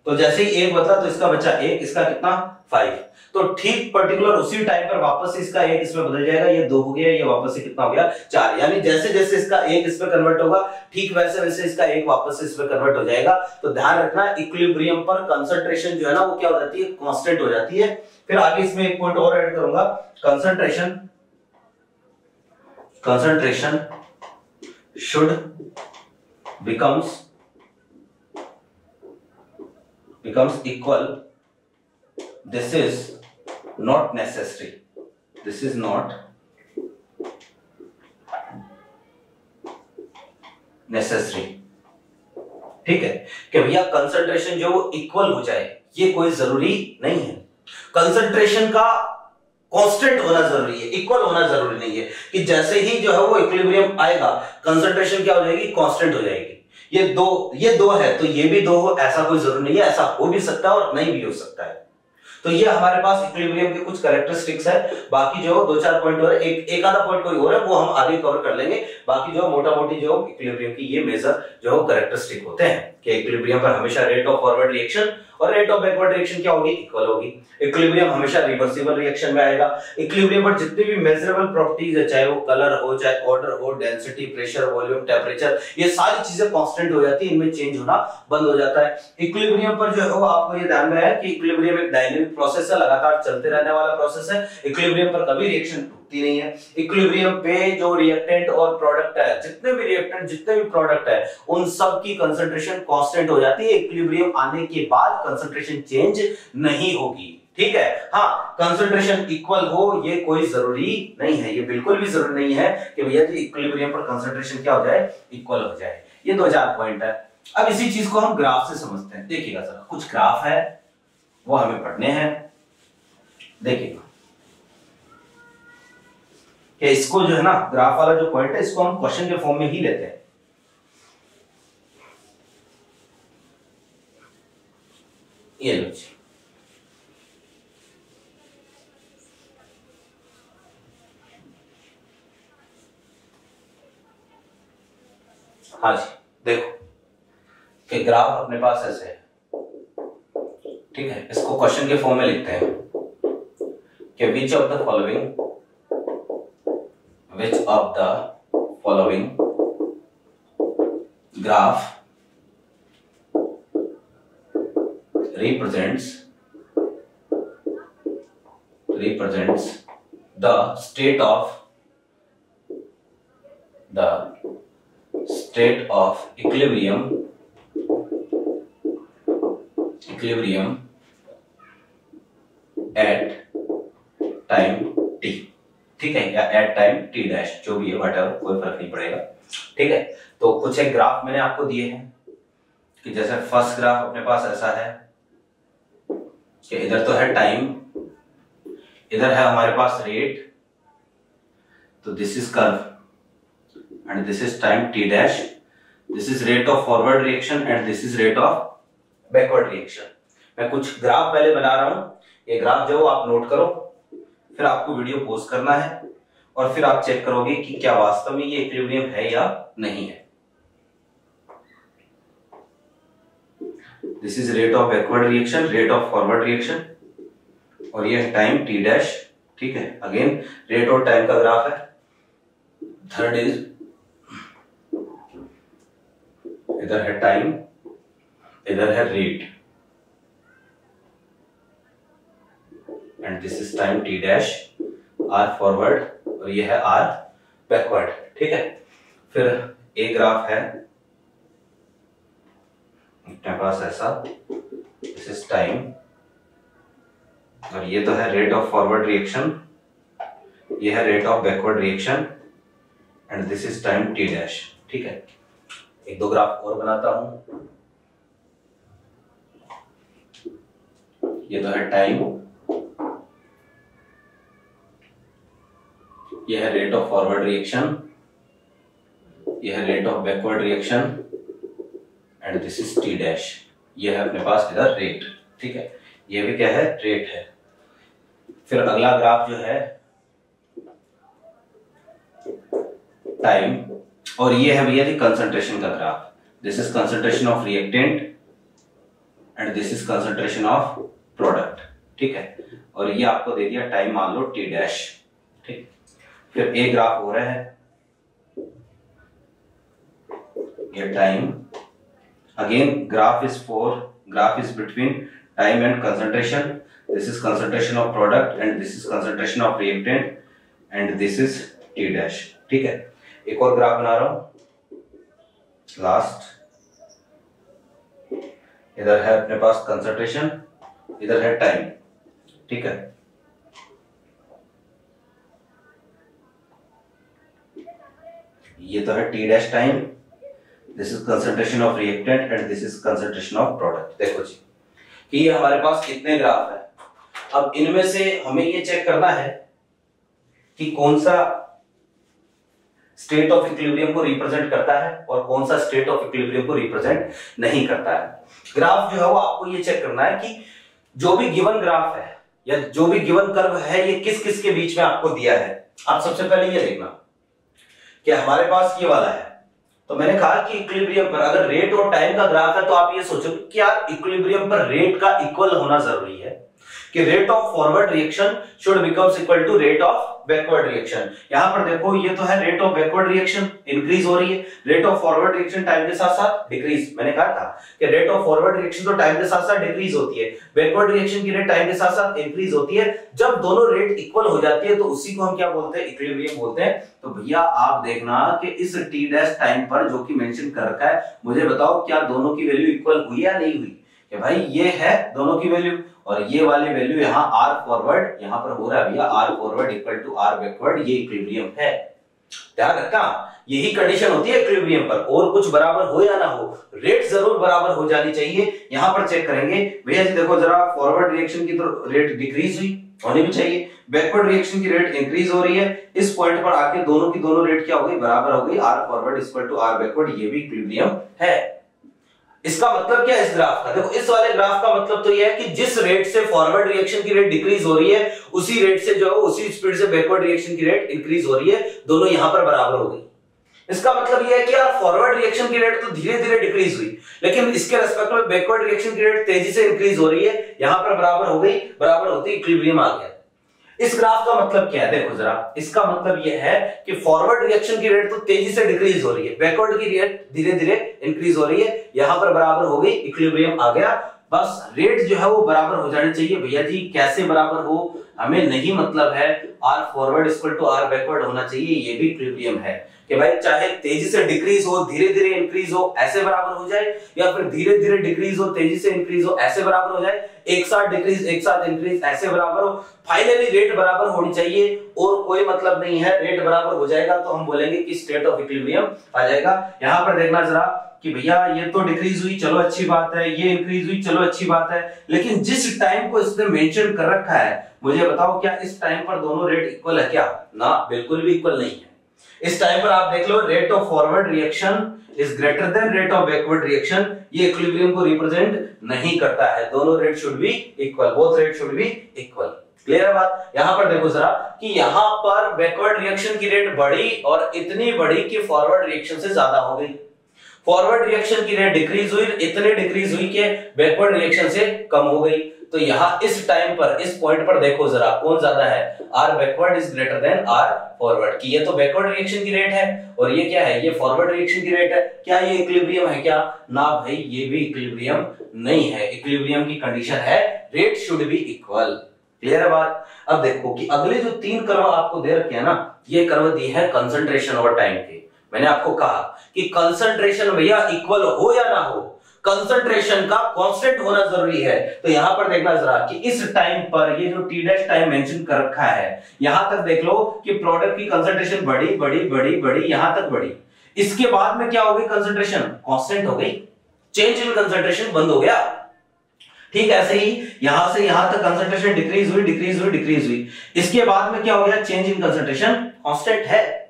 तो जैसे ही 1 बदला तो इसका बचा 1, इसका कितना 5, तो ठीक पर्टिकुलर उसी टाइम पर वापस से इसका 1 इसमें बदल जाएगा, ये 2 हो गया, ये वापस से कितना हो गया 4। यानी जैसे जैसे इसका 1 इसमें कन्वर्ट होगा ठीक वैसे वैसे इसका 1 वापस से इसमें कन्वर्ट हो जाएगा। तो ध्यान रखना इक्विलिब्रियम पर कंसंट्रेशन जो है ना वो क्या हो जाती है, कांस्टेंट हो जाती है। फिर आगे इसमें एक पॉइंट और ऐड करूंगा, concentration should becomes equal. This is not necessary, ठीक है, कि भैया कंसंट्रेशन जो इक्वल हो जाए ये कोई जरूरी नहीं है। कंसंट्रेशन का कांस्टेंट होना जरूरी है, इक्वल होना जरूरी नहीं है कि जैसे ही जो है वो इक्विलिब्रियम आएगा कंसंट्रेशन क्या हो जाएगी, कांस्टेंट हो जाएगी। ये दो है तो ये भी 2 हो, ऐसा कोई जरूरी नहीं है, ऐसा हो भी सकता है और नहीं भी हो सकता है। तो ये हमारे पास इक्विलिब्रियम के कुछ कैरेक्टरिस्टिक्स है। बाकी जो 2-4 पॉइंट और एक आधा पॉइंट कोई और है वो हम आगे कवर कर लेंगे। बाकी जो मोटा मोटी जो इक्विलिब्रियम की ये मेजर जो कैरेक्टरिस्टिक होते हैं कि इक्विलिब्रियम पर हमेशा रेट ऑफ फॉरवर्ड रिएक्शन और रेट ऑफ बैकवर्ड रिएक्शन क्या होगी, इक्वल होगी। इक्विलिब्रियम हमेशा रिवर्सिबल रिएक्शन में आएगा। इक्विलिब्रियम पर जितनी भी मेजरेबल प्रॉपर्टीज है, चाहे वो कलर हो, चाहे ऑर्डर हो, डेंसिटी, प्रेशर, वॉल्यूम, टेम्परेचर, ये सारी चीजें कांस्टेंट हो जाती है, इनमें चेंज होना बंद हो जाता है। इक्विलिब्रियम पर जो है वो आपको ये ध्यान में है कि इक्विलिब्रियम एक डायनामिक प्रोसेस है, लगातार चलते रहने वाला प्रोसेस है। इक्विलिब्रियम पर कभी रिएक्शन रुकती नहीं है। इक्विलिब्रियम पे जो रिएक्टेंट और प्रोडक्ट है, जितने भी रिएक्टेंट जितने भी प्रोडक्ट है, उन सब की कंसंट्रेशन कांस्टेंट हो जाती है। इक्विलिब्रियम आने के बाद कंसंट्रेशन चेंज नहीं होगी, ठीक है। हाँ, कंसंट्रेशन इक्वल हो ये कोई जरूरी नहीं है, ये बिल्कुल भी जरूरी नहीं है कि भैया जी इक्विलिब्रियम पर कंसंट्रेशन क्या हो जाए, इक्वल हो जाए। ये 2-4 पॉइंट है। अब इसी चीज को हम ग्राफ से समझते हैं। देखिएगा जरा, कुछ ग्राफ है वो हमें पढ़ने हैं। देखिएगा कि इसको जो है ना, ग्राफ वाला जो पॉइंट है इसको हम क्वेश्चन के फॉर्म में ही लेते हैं। ये लो जी, हाँ जी, देखो कि ग्राफ अपने पास ऐसे है, ठीक है। इसको क्वेश्चन के फॉर्म में लिखते हैं कि which of the following graph represents the state of equilibrium at time t, ठीक है, या at time t डैश, जो भी है व्हाटएवर, कोई फर्क नहीं पड़ेगा, ठीक है। तो कुछ एक ग्राफ मैंने आपको दिए हैं, कि जैसे फर्स्ट ग्राफ अपने पास ऐसा है कि इधर तो है टाइम, इधर है हमारे पास रेट, तो this is curve and this is time T dash, this is rate of forward reaction and this is rate of backward reaction. मैं कुछ ग्राफ पहले बना रहा हूं, ये ग्राफ जो आप नोट करो, फिर आपको वीडियो पॉज करना है और फिर आप चेक करोगे कि क्या वास्तव में ये इक्विलिब्रियम है या नहीं है। This is rate of backward reaction, rate of forward reaction, और ये टाइम टी डैश, ठीक है। अगेन रेट और टाइम का ग्राफ है। थर्ड इज, इधर है टाइम, इधर है rate, and this is time T dash, R forward, और ये है आर बैकवर्ड, ठीक है। फिर एक ग्राफ है अपने पास ऐसा, दिस इज टाइम, और ये तो है रेट ऑफ फॉरवर्ड रिएक्शन, ये है rate of backward reaction, and this is time T dash, ठीक है। एक दो ग्राफ और बनाता हूं। ये तो है टाइम, यह है रेट ऑफ फॉरवर्ड रिएक्शन, यह है rate of backward reaction, and this is T dash, यह है अपने पास इधर रेट, ठीक है। यह भी क्या है, रेट है। फिर अगला ग्राफ जो है टाइम, और ये है भैया जी कंसंट्रेशन का graph. This is concentration of reactant and this is concentration of product, ठीक है। और ये आपको दे दिया टाइम, मान लो टी डैश, ठीक। फिर एक ग्राफ हो रहा है, ये time, again graph is between time and concentration, this is concentration of product and this is concentration of reactant and this is T dash, ठीक है। एक और ग्राफ बना रहा हूं लास्ट, इधर है अपने पास कंसंट्रेशन, इधर है टाइम, ठीक है। ये तो है T dash time, this is concentration of reactant and this is concentration of product. देखो जी कि ये हमारे पास कितने ग्राफ है। अब इनमें से हमें ये चेक करना है कि कौन सा स्टेट ऑफ इक्विलिब्रियम को रिप्रेजेंट करता है और कौन सा स्टेट ऑफ इक्विलिब्रियम को रिप्रेजेंट नहीं करता है। ग्राफ जो है वो आपको ये चेक करना है कि जो भी गिवन ग्राफ है या जो भी गिवन कर्व है ये किस किस के बीच में आपको दिया है। आप सबसे पहले ये देखना कि हमारे पास ये वाला है, तो मैंने कहा कि इक्विलिब्रियम पर अगर रेट और टाइम का ग्राफ है तो आप ये सोचो कि यार इक्विलिब्रियम पर रेट का इक्वल होना जरूरी है कि rate of forward reaction should becomes equal to rate of backward reaction. यहां पर देखो ये तो है rate of backward reaction increase हो रही है, rate of forward reaction time के साथ साथ डिक्रीज। मैंने कहा था कि रेट ऑफ फॉरवर्ड रिएक्शन तो टाइम के साथ साथ डिक्रीज होती है, बैकवर्ड रिएक्शन की रेट टाइम के साथ साथ इंक्रीज होती है। जब दोनों रेट इक्वल हो जाती है तो उसी को हम क्या बोलते हैं, इक्विलिब्रियम बोलते हैं। तो भैया आप देखना कि इस टी डैश टाइम पर जो कि मेंशन कर रखा है, मुझे बताओ क्या दोनों की वैल्यू इक्वल हुई या नहीं हुई। कि भाई ये है दोनों की वैल्यू और ये वाली वैल्यू यहाँ आर फॉरवर्ड यहाँ पर हो रहा है भैया, R forward equal to R backward, ये इक्विलिब्रियम है। ध्यान रखना यही कंडीशन होती है इक्विलिब्रियम पर, और कुछ बराबर हो या ना हो, रेट जरूर बराबर हो जानी चाहिए। यहां पर चेक करेंगे भैया जी, देखो जरा फॉरवर्ड रिएक्शन की तो रेट डिक्रीज हुई, होनी भी चाहिए, बैकवर्ड रिएक्शन की रेट इंक्रीज हो रही है। इस पॉइंट पर आके दोनों की दोनों रेट क्या हो गई, बराबर हो गई, R forward equal to R backward, ये भी इक्विलिब्रियम है। इसका मतलब क्या है इस ग्राफ का, देखो इस वाले ग्राफ का मतलब तो यह है कि जिस रेट से फॉरवर्ड रिएक्शन की रेट डिक्रीज हो रही है उसी रेट से जो है उसी स्पीड से बैकवर्ड रिएक्शन की रेट इंक्रीज हो रही है, दोनों यहां पर बराबर हो गई। इसका मतलब यह है कि यार फॉरवर्ड रिएक्शन की रेट तो धीरे धीरे डिक्रीज हुई, लेकिन इसके रेस्पेक्ट में बैकवर्ड रिएक्शन की रेट तेजी से इंक्रीज हो रही है, यहां पर बराबर हो गई, बराबर होती इक्विलिब्रियम आ गया। इस ग्राफ का मतलब क्या है, देखो जरा, इसका मतलब यह है कि फॉरवर्ड रिएक्शन की रेट तो तेजी से डिक्रीज हो रही है, बैकवर्ड की रेट धीरे धीरे इंक्रीज हो रही है, यहां पर बराबर हो गई, इक्विलिब्रियम आ गया। बस रेट जो है वो बराबर हो जानी चाहिए। भैया जी कैसे बराबर हो, हमें नहीं मतलब है, R forward equal to R backward होना चाहिए, ये भी इक्विलिब्रियम है कि भाई चाहे तेजी से डिक्रीज हो धीरे धीरे इंक्रीज हो ऐसे बराबर हो जाए, या फिर धीरे धीरे डिक्रीज हो तेजी से इंक्रीज हो ऐसे बराबर हो जाए, एक साथ डिक्रीज एक साथ इंक्रीज ऐसे बराबर हो, फाइनली रेट बराबर होनी चाहिए और कोई मतलब नहीं है। रेट बराबर हो जाएगा तो हम बोलेंगे कि स्टेट ऑफ इक्विलिब्रियम आ जाएगा। यहां पर देखना जरा कि भैया ये तो डिक्रीज हुई, चलो अच्छी बात है, ये इंक्रीज हुई, चलो अच्छी बात है, लेकिन जिस टाइम को इसने मेंशन कर रखा है, मुझे बताओ क्या इस टाइम पर दोनों रेट इक्वल है क्या? ना, बिल्कुल भी इक्वल नहीं है। इस टाइम पर आप देख लो, rate of forward reaction is greater than rate of backward reaction, ये इक्विलिब्रियम को रिप्रेजेंट नहीं करता है। दोनों rate should be equal, both rate should be equal. Clear है बात? यहां पर देखो जरा कि यहां पर बैकवर्ड रिएक्शन की रेट बढ़ी और इतनी बढ़ी कि फॉरवर्ड रिएक्शन से ज्यादा हो गई। फॉरवर्ड रिएक्शन की रेट डिक्रीज हुई, इतने डिक्रीज हुई कि बैकवर्ड रिएक्शन से कम हो गई। तो यहां इस टाइम पर, इस पॉइंट पर देखो जरा कौन ज्यादा है, R backward is greater than R forward, कि ये तो बैकवर्ड रिएक्शन की रेट है और ये क्या है, ये फॉरवर्ड रिएक्शन की रेट है। क्या ये इक्विलिब्रियम है क्या? ना भाई, ये भी इक्विलिब्रियम नहीं है। इक्विलिब्रियम की कंडीशन है rate should be equal. Clear है बात? अब देखो कि अगले जो 3 कर्व आपको दे रखे हैं ना, ये कर्व दी है कंसंट्रेशन और टाइम के। मैंने आपको कहा कि कंसंट्रेशन भैया इक्वल हो या ना हो, कंसंट्रेशन का कांस्टेंट होना जरूरी है। तो यहां पर देखना जरा कि इस टाइम पर ये जो टी डैश टाइम मेंशन कर रखा है, यहां तक देख लो कि प्रोडक्ट की कंसंट्रेशन बढ़ी बढ़ी बढ़ी बढ़ी, यहां तक बढ़ी। इसके बाद में क्या हो गई? कंसंट्रेशन कांस्टेंट हो गई, चेंज इन कंसंट्रेशन बंद हो गया। ठीक ऐसे ही यहां से यहां तक कंसंट्रेशन डिक्रीज हुई डिक्रीज हुई डिक्रीज हुई, इसके बाद में क्या हो गया? चेंज इन कंसंट्रेशन कांस्टेंट है।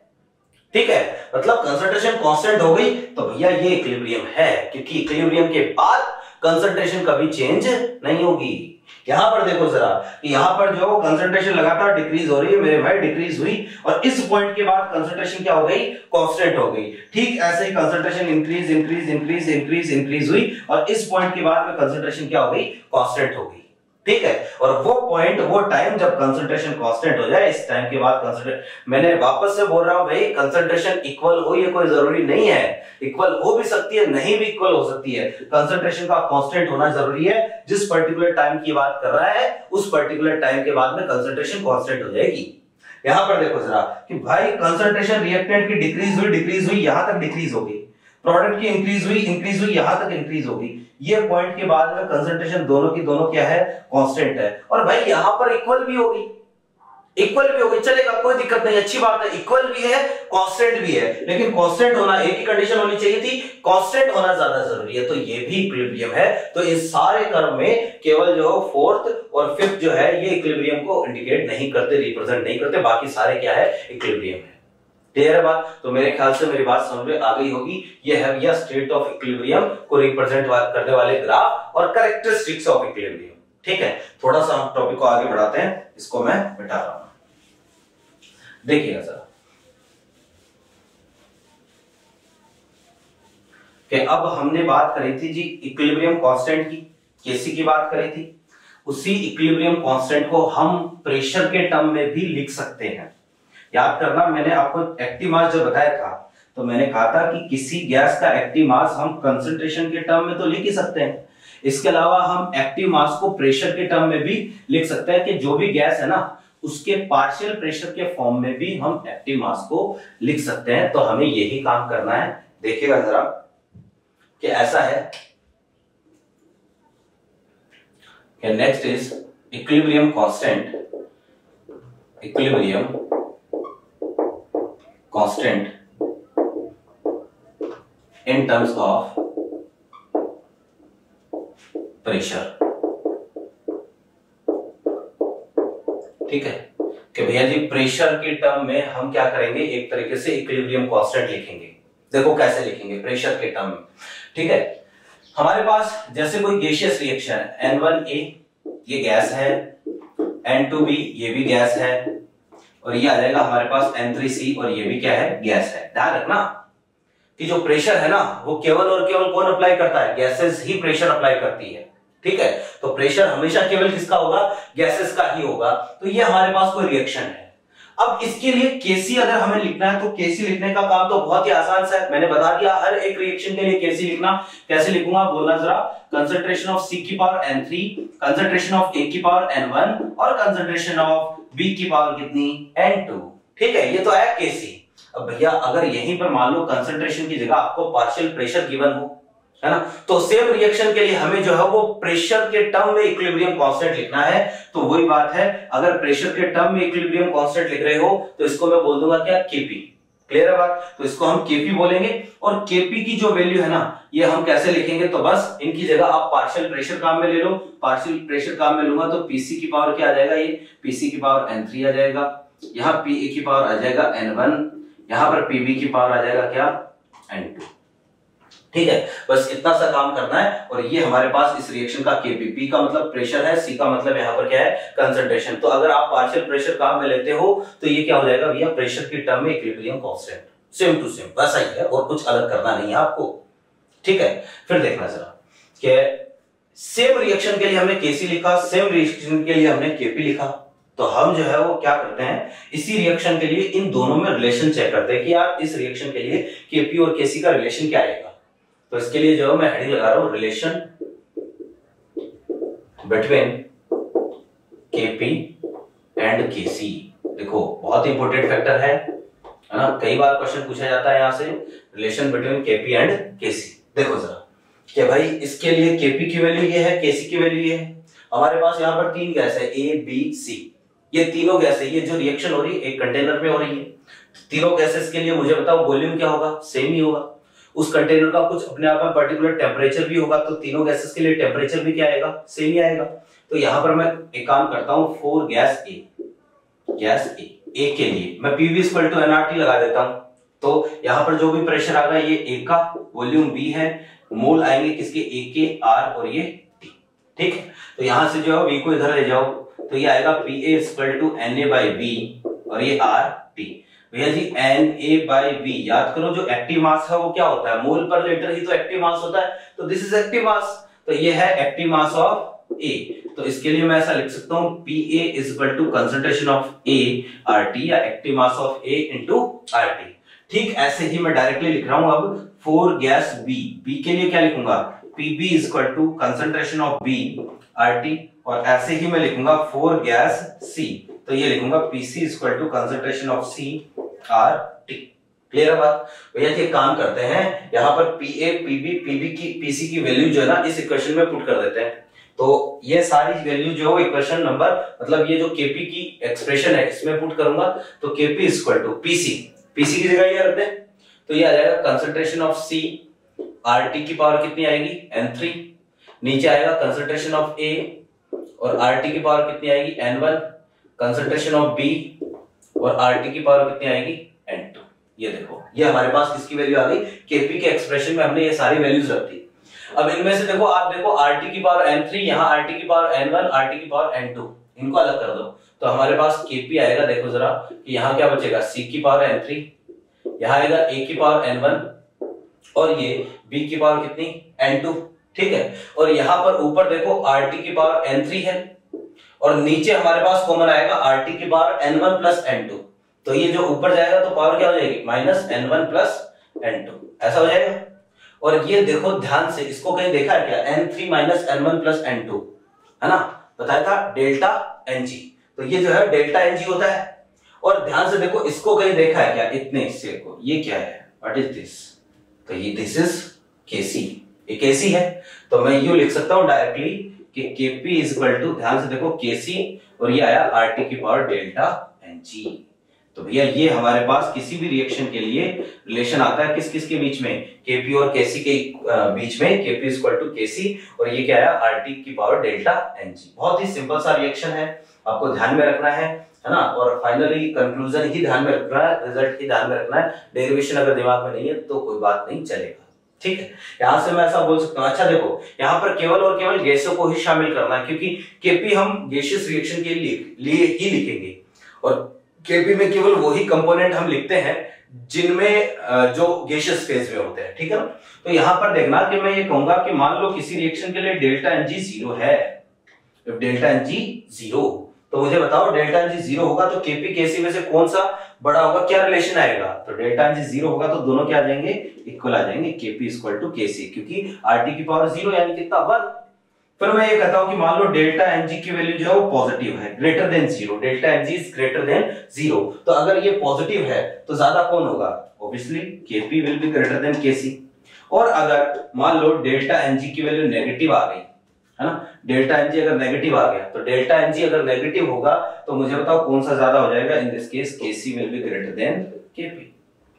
ठीक है, मतलब कंसंट्रेशन कांस्टेंट हो गई तो भैया ये इक्विलिब्रियम है, क्योंकि इक्विलिब्रियम के बाद कंसंट्रेशन कभी चेंज नहीं होगी। यहां पर देखो जरा, यहां पर जो कंसंट्रेशन लगातार डिक्रीज हो रही है मेरे भाई, डिक्रीज हुई और इस पॉइंट के बाद कंसंट्रेशन क्या हो गई? कांस्टेंट हो गई। ठीक ऐसे ही concentration increase increase increase increase increase हुई और इस पॉइंट के बाद में कंसंट्रेशन क्या हो गई? कांस्टेंट हो गई। ठीक है, और वो पॉइंट, वो टाइम जब कंसंट्रेशन कांस्टेंट हो जाए, इस टाइम के बाद कंसंट्रेशन, मैंने वापस से बोल रहा हूं भाई, कंसंट्रेशन इक्वल हो ये कोई जरूरी नहीं है, इक्वल हो भी सकती है, नहीं भी इक्वल हो सकती है। कंसंट्रेशन का कांस्टेंट होना जरूरी है। जिस पर्टिकुलर टाइम की बात कर रहा है, उस पर्टिकुलर टाइम के बाद में कंसंट्रेशन कांस्टेंट हो जाएगी। यहां पर देखो जरा कि भाई कंसंट्रेशन रिएक्टेंट की डिक्रीज हुई, यहां तक डिक्रीज हो गई, प्रोडक्ट की इंक्रीज हुई, यहां तक इंक्रीज हो गई। ये पॉइंट के बाद में कंसंट्रेशन दोनों की दोनों क्या है? कांस्टेंट है। और भाई यहां पर इक्वल भी होगी, इक्वल भी होगी, चलेगा, कोई दिक्कत नहीं, अच्छी बात है। इक्वल भी है, कांस्टेंट भी है, लेकिन कांस्टेंट होना, एक ही कंडीशन होनी चाहिए थी, कांस्टेंट होना ज्यादा जरूरी है। तो ये भी इक्विलिब्रियम है। तो इस सारे कर्व में केवल जो 4th और 5th जो है, ये इक्विलिब्रियम को इंडिकेट नहीं करते, रिप्रेजेंट नहीं करते, बाकी सारे क्या है? इक्विलिब्रियम है। क्लियर है बात? तो मेरे ख्याल से मेरी बात समझ में आ गई होगी। ये है भैया स्टेट ऑफ इक्विलिब्रियम को रिप्रेजेंट करने वाले ग्राफ और कैरेक्टरिस्टिक्स ऑफ इक्विलिब्रियम। ठीक है, थोड़ा सा हम टॉपिक को आगे बढ़ाते हैं, इसको मैं मिटा रहा हूं। देखिएगा जरा कि अब हमने बात करी थी जी इक्विलिब्रियम कांस्टेंट की, केसी की बात करी थी। उसी इक्विलिब्रियम कांस्टेंट को हम प्रेशर के टर्म में भी लिख सकते हैं। याद करना, मैंने आपको एक्टिव मास जो बताया था, तो मैंने कहा था कि किसी गैस का एक्टिव मास हम कंसंट्रेशन के टर्म में तो लिख ही सकते हैं, इसके अलावा हम एक्टिव मास को प्रेशर के टर्म में भी लिख सकते हैं कि जो भी गैस है ना, उसके पार्शियल प्रेशर के फॉर्म में भी हम एक्टिव मास को लिख सकते हैं। तो हमें यही काम करना है। देखिएगा जरा कि ऐसा है कि next is equilibrium constant, equilibrium constant in terms of pressure। ठीक है कि भैया जी प्रेशर के टर्म में हम क्या करेंगे, एक तरीके से इक्विलिब्रियम कांस्टेंट लिखेंगे। देखो कैसे लिखेंगे प्रेशर के टर्म में। ठीक है, हमारे पास जैसे कोई गैसियस रिएक्शन है, N1A ये गैस है, N2B ये भी गैस है, और ये आ जाएगा हमारे पास N3C और ये भी क्या है, गैस है। ध्यान रखना कि जो प्रेशर है ना, वो केवल और केवल कौन अप्लाई करता है, गैसेस ही प्रेशर अप्लाई करती है। ठीक है, तो प्रेशर हमेशा केवल किसका होगा, गैसेस का ही होगा। तो ये हमारे पास कोई रिएक्शन है। अब इसके लिए केसी अगर हमें लिखना है, तो केसी लिखने का काम तो बहुत ही आसान सा है। मैंने बता दिया हर एक रिएक्शन के लिए केसी लिखना। कैसे लिखूंगा बोलना जरा, कंसंट्रेशन ऑफ C की power N3, concentration of A की पावर N1 और कंसंट्रेशन ऑफ B की पावर कितनी, N2। ठीक है, ये तो है केसी। अब भैया अगर यहीं पर मान लो कंसंट्रेशन की जगह आपको पार्शियल प्रेशर गिवन हो, है ना, तो सेम रिएक्शन के लिए हमें जो है वो प्रेशर के टर्म में इक्विलिब्रियम कांस्टेंट लिखना है। तो वही बात है, अगर प्रेशर के टर्म में इक्विलिब्रियम कांस्टेंट लिख रहे हो तो इसको मैं बोल दूंगा क्या, केपी। क्लियर है बात? तो इसको हम Kp बोलेंगे और Kp की जो वैल्यू है ना, ये हम कैसे लिखेंगे, तो बस इनकी जगह आप पार्शियल प्रेशर काम में ले लो। पार्शियल प्रेशर काम में लूंगा तो Pc की पावर क्या आ जाएगा, ये Pc की पावर N3 आ जाएगा, यहाँ Pa की पावर आ जाएगा N1, यहाँ पर Pb की पावर आ जाएगा क्या, N2। ठीक है, बस इतना सा काम करना है और ये हमारे पास इस रिएक्शन का Kp, P का मतलब प्रेशर है, C का मतलब यहाँ पर क्या है, कंसंट्रेशन। तो अगर आप पार्शियल प्रेशर काम में लेते हो तो ये क्या हो जाएगा भैया, प्रेशर की टर्म में equilibrium constant, same to same वैसा ही है और कुछ अलग करना नहीं है आपको। ठीक है, फिर देखना जरा कि सेम रिएक्शन के लिए हमने Kc लिखा, सेम रिएक्शन के लिए हमने Kp लिखा, तो हम जो है वो क्या करते हैं, इसी रिएक्शन के लिए इन दोनों में रिलेशन चेक करते हैं कि यार इस रिएक्शन के लिए Kp और Kc का रिलेशन क्या आएगा। तो इसके लिए जो मैं हेडिंग लगा रहा हूं, relation between Kp and Kc। देखो बहुत इंपॉर्टेंट फैक्टर है ना, कई बार क्वेश्चन पूछा जाता है यहां से, relation between Kp and Kc। देखो जरा कि भाई इसके लिए Kp की वैल्यू ये है, Kc की वैल्यू ये है। हमारे पास यहाँ पर तीन गैस है A B C, ये तीनों गैस है, ये जो रिएक्शन हो रही है एक कंटेनर में हो रही है। तीनों गैसेस के लिए मुझे बताओ वॉल्यूम क्या होगा, सेम ही होगा। उस कंटेनर का कुछ अपने आप में पर्टिकुलर टेम्परेचर भी होगा, तो तीनों गैसेस के लिए टेम्परेचर भी क्या आएगा, सेम ही आएगा। तो यहाँ पर मैं एक काम करता हूँ, फॉर गैस ए के लिए मैं PV = nRT लगा देता हूँ। तो यहाँ पर जो भी प्रेशर आएगा ये A का, वॉल्यूम B है, मोल आएंगे किसके, A के, R और ये T। ठीक है, तो यहां से जो है V को इधर ले जाओ तो ये आएगा PA = NA/V और ये RT। भैया जी NA/V याद करो, जो एक्टिव मास है वो क्या होता है, मोल पर लीटर ही तो एक्टिव मास होता है, तो दिस इज एक्टिव मास, तो ये है एक्टिव मास ऑफ A। तो इसके लिए मैं ऐसा लिख सकता हूं PA = concentration of A RT या active mass of A × RT। ठीक ऐसे ही मैं डायरेक्टली लिख रहा हूं अब फॉर गैस B के लिए क्या लिखूंगा, PB = concentration of B RT, और ऐसे ही मैं लिखूंगा फॉर गैस C, तो ये लिखूंगा PC = concentration of C RT। Clear है बात? भैया ये काम करते हैं, यहाँ पर PA PB PC की वैल्यू जो है ना इस इक्वेशन में पुट कर देते हैं। तो ये सारी वैल्यू जो है इक्वेशन नंबर, मतलब ये जो Kp की एक्सप्रेशन है इसमें पुट करूंगा, तो Kp = PC की जगह ये रख दें, तो ये आ जाएगा कंसंट्रेशन ऑफ C, RT की पावर कितनी आएगी, N3, नीचे आएगा कंसंट्रेशन ऑफ A और RT की पावर कितनी आएगी, N1, कंसंट्रेशन ऑफ B और RT की पावर कितनी आएगी, N2। ये देखो ये हमारे पास किसकी वैल्यू आ गई, Kp के एक्सप्रेशन में हमने ये सारी वैल्यूज रख दी। अब इनमें से देखो आप देखो RT की पावर N3, यहाँ RT की पावर N1, RT की पावर N2, इनको अलग कर दो तो हमारे पास Kp आएगा, देखो जरा कि यहाँ क्या बचेगा, C की पावर N3, यहाँ आएगा A की पावर N1 और ये B की पावर कितनी, N2। ठीक है, और यहाँ पर ऊपर देखो RT की पावर N3 है और नीचे हमारे पास कॉमन आएगा RT की पावर N1 + N2, तो ये जो ऊपर जाएगा तो पावर क्या हो जाएगी, -N1 + N2, ऐसा हो जाएगा। और ये देखो ध्यान से, इसको कहीं देखा है क्या, N3 - N1 + N2 है ना, बताया था डेल्टा Ng, तो ये जो है डेल्टा Ng होता है। और ध्यान से देखो इसको कहीं देखा है क्या, इतने हिस्से को, ये क्या है, व्हाट इज दिस, तो ये दिस इज Kc, ये Kc है। तो मैं यूं लिख सकता हूं डायरेक्टली कि Kp = ध्यान से देखो Kc और ये आया RT की पावर डेल्टा Ng। तो भैया ये हमारे पास किसी भी रिएक्शन के लिए रिलेशन आता है किस किस के बीच में, Kp और Kc के बीच में, Kp = Kc और ये क्या आया, RT की पावर डेल्टा Ng। बहुत ही सिंपल सा रिएक्शन है, आपको ध्यान में रखना है ना, और फाइनली कंक्लूजन ही ध्यान में रखना है, रिजल्ट ही ध्यान में रखना है, डेरिवेशन अगर दिमाग में नहीं है तो कोई बात नहीं चलेगा। ठीक है, यहां से मैं ऐसा बोल सकता हूं, अच्छा देखो यहाँ पर केवल और केवल गैसों को ही शामिल करना है, क्योंकि Kp हम गैसियस रिएक्शन के लिए ही लिखेंगे और Kp में केवल वही कंपोनेंट हम लिखते हैं जिनमें जो गैसियस फेज में होते हैं। ठीक है ना, तो यहां पर देखना कि मैं ये कहूंगा कि मान लो किसी रिएक्शन के लिए डेल्टा Ng 0 है, जब डेल्टा Ng 0, तो मुझे बताओ डेल्टा Ng 0 होगा तो Kp Kc में से कौन सा बड़ा होगा, क्या रिलेशन आएगा, तो डेल्टा Ng 0 होगा तो दोनों क्या आ जाएंगे, इक्वल आ जाएंगे, Kp = Kc, क्योंकि RT की पावर 0 यानी कितना, 1। फिर मैं ये कहता हूं कि मान लो डेल्टा Ng की वैल्यू जो है वो पॉजिटिव है, greater than 0, delta Ng is greater then 0, तो अगर ये पॉजिटिव है तो ज्यादा कौन होगा, obviously Kp will be greater than Kc। और अगर मान लो डेल्टा Ng की वैल्यू नेगेटिव आ गई है ना, डेल्टा Ng अगर नेगेटिव आ गया, तो डेल्टा Ng अगर नेगेटिव होगा तो मुझे बताओ कौन सा ज्यादा हो जाएगा, in this case Kc will be greater than Kp।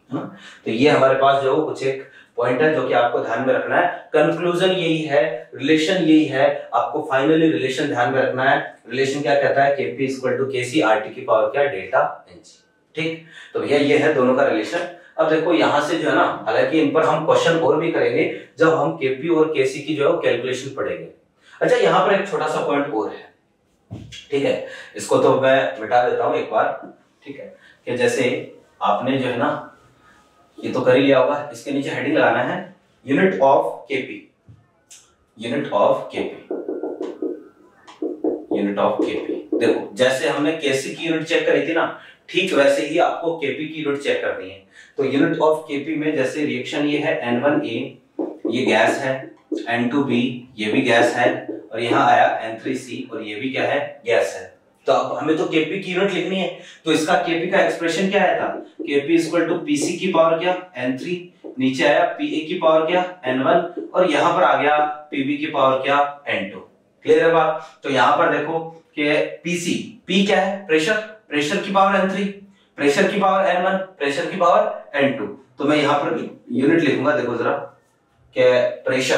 है ना। तो ये हमारे पास जो कुछ एक पॉइंट है जो कि आपको ध्यान में रखना है। कंक्लूजन यही है, रिलेशन यही है, आपको फाइनली रिलेशन ध्यान में रखना है। रिलेशन क्या कहता है, Kp equal to Kc RT की पावर क्या, डेल्टा Ng। ठीक, तो भैया ये है दोनों का रिलेशन। अब देखो यहां से जो है ना, हालांकि इन पर हम क्वेश्चन और भी करेंगे जब हम Kp और Kc की जो है कैलकुलेशन पढ़ेंगे। अच्छा, यहाँ पर एक छोटा सा पॉइंट और है, ठीक है, इसको तो मैं मिटा देता हूं एक बार। ठीक है, कि जैसे आपने जो है ना ये तो कर ही लिया होगा, इसके नीचे हेडिंग लगाना है unit of Kp, unit of Kp, unit of Kp। देखो जैसे हमने Kc की यूनिट चेक करी थी ना, ठीक वैसे ही आपको Kp की यूनिट चेक करनी है। तो यूनिट ऑफ Kp में जैसे रिएक्शन ये है N1A, ये गैस है, N2B ये भी गैस है, और यहाँ आया N3C और ये भी क्या है, गैस है। तो अब हमें तो Kp की यूनिट लिखनी है, तो इसका Kp का एक्सप्रेशन क्या आया था, Kp इक्वल टू Pc की पावर क्या, N3, नीचे आया Pa की पावर क्या, N1, और यहाँ पर आ गया Pb की पावर क्या, N2। क्लियर है बात। तो यहाँ पर देखो कि Pc, P क्या है, प्रेशर, प्रेशर की पावर N3, प्रेशर की पावर N1, प्रेशर की पावर N2। तो मैं यहाँ पर यूनिट लिखूंगा, देखो जरा, कि प्रेशर,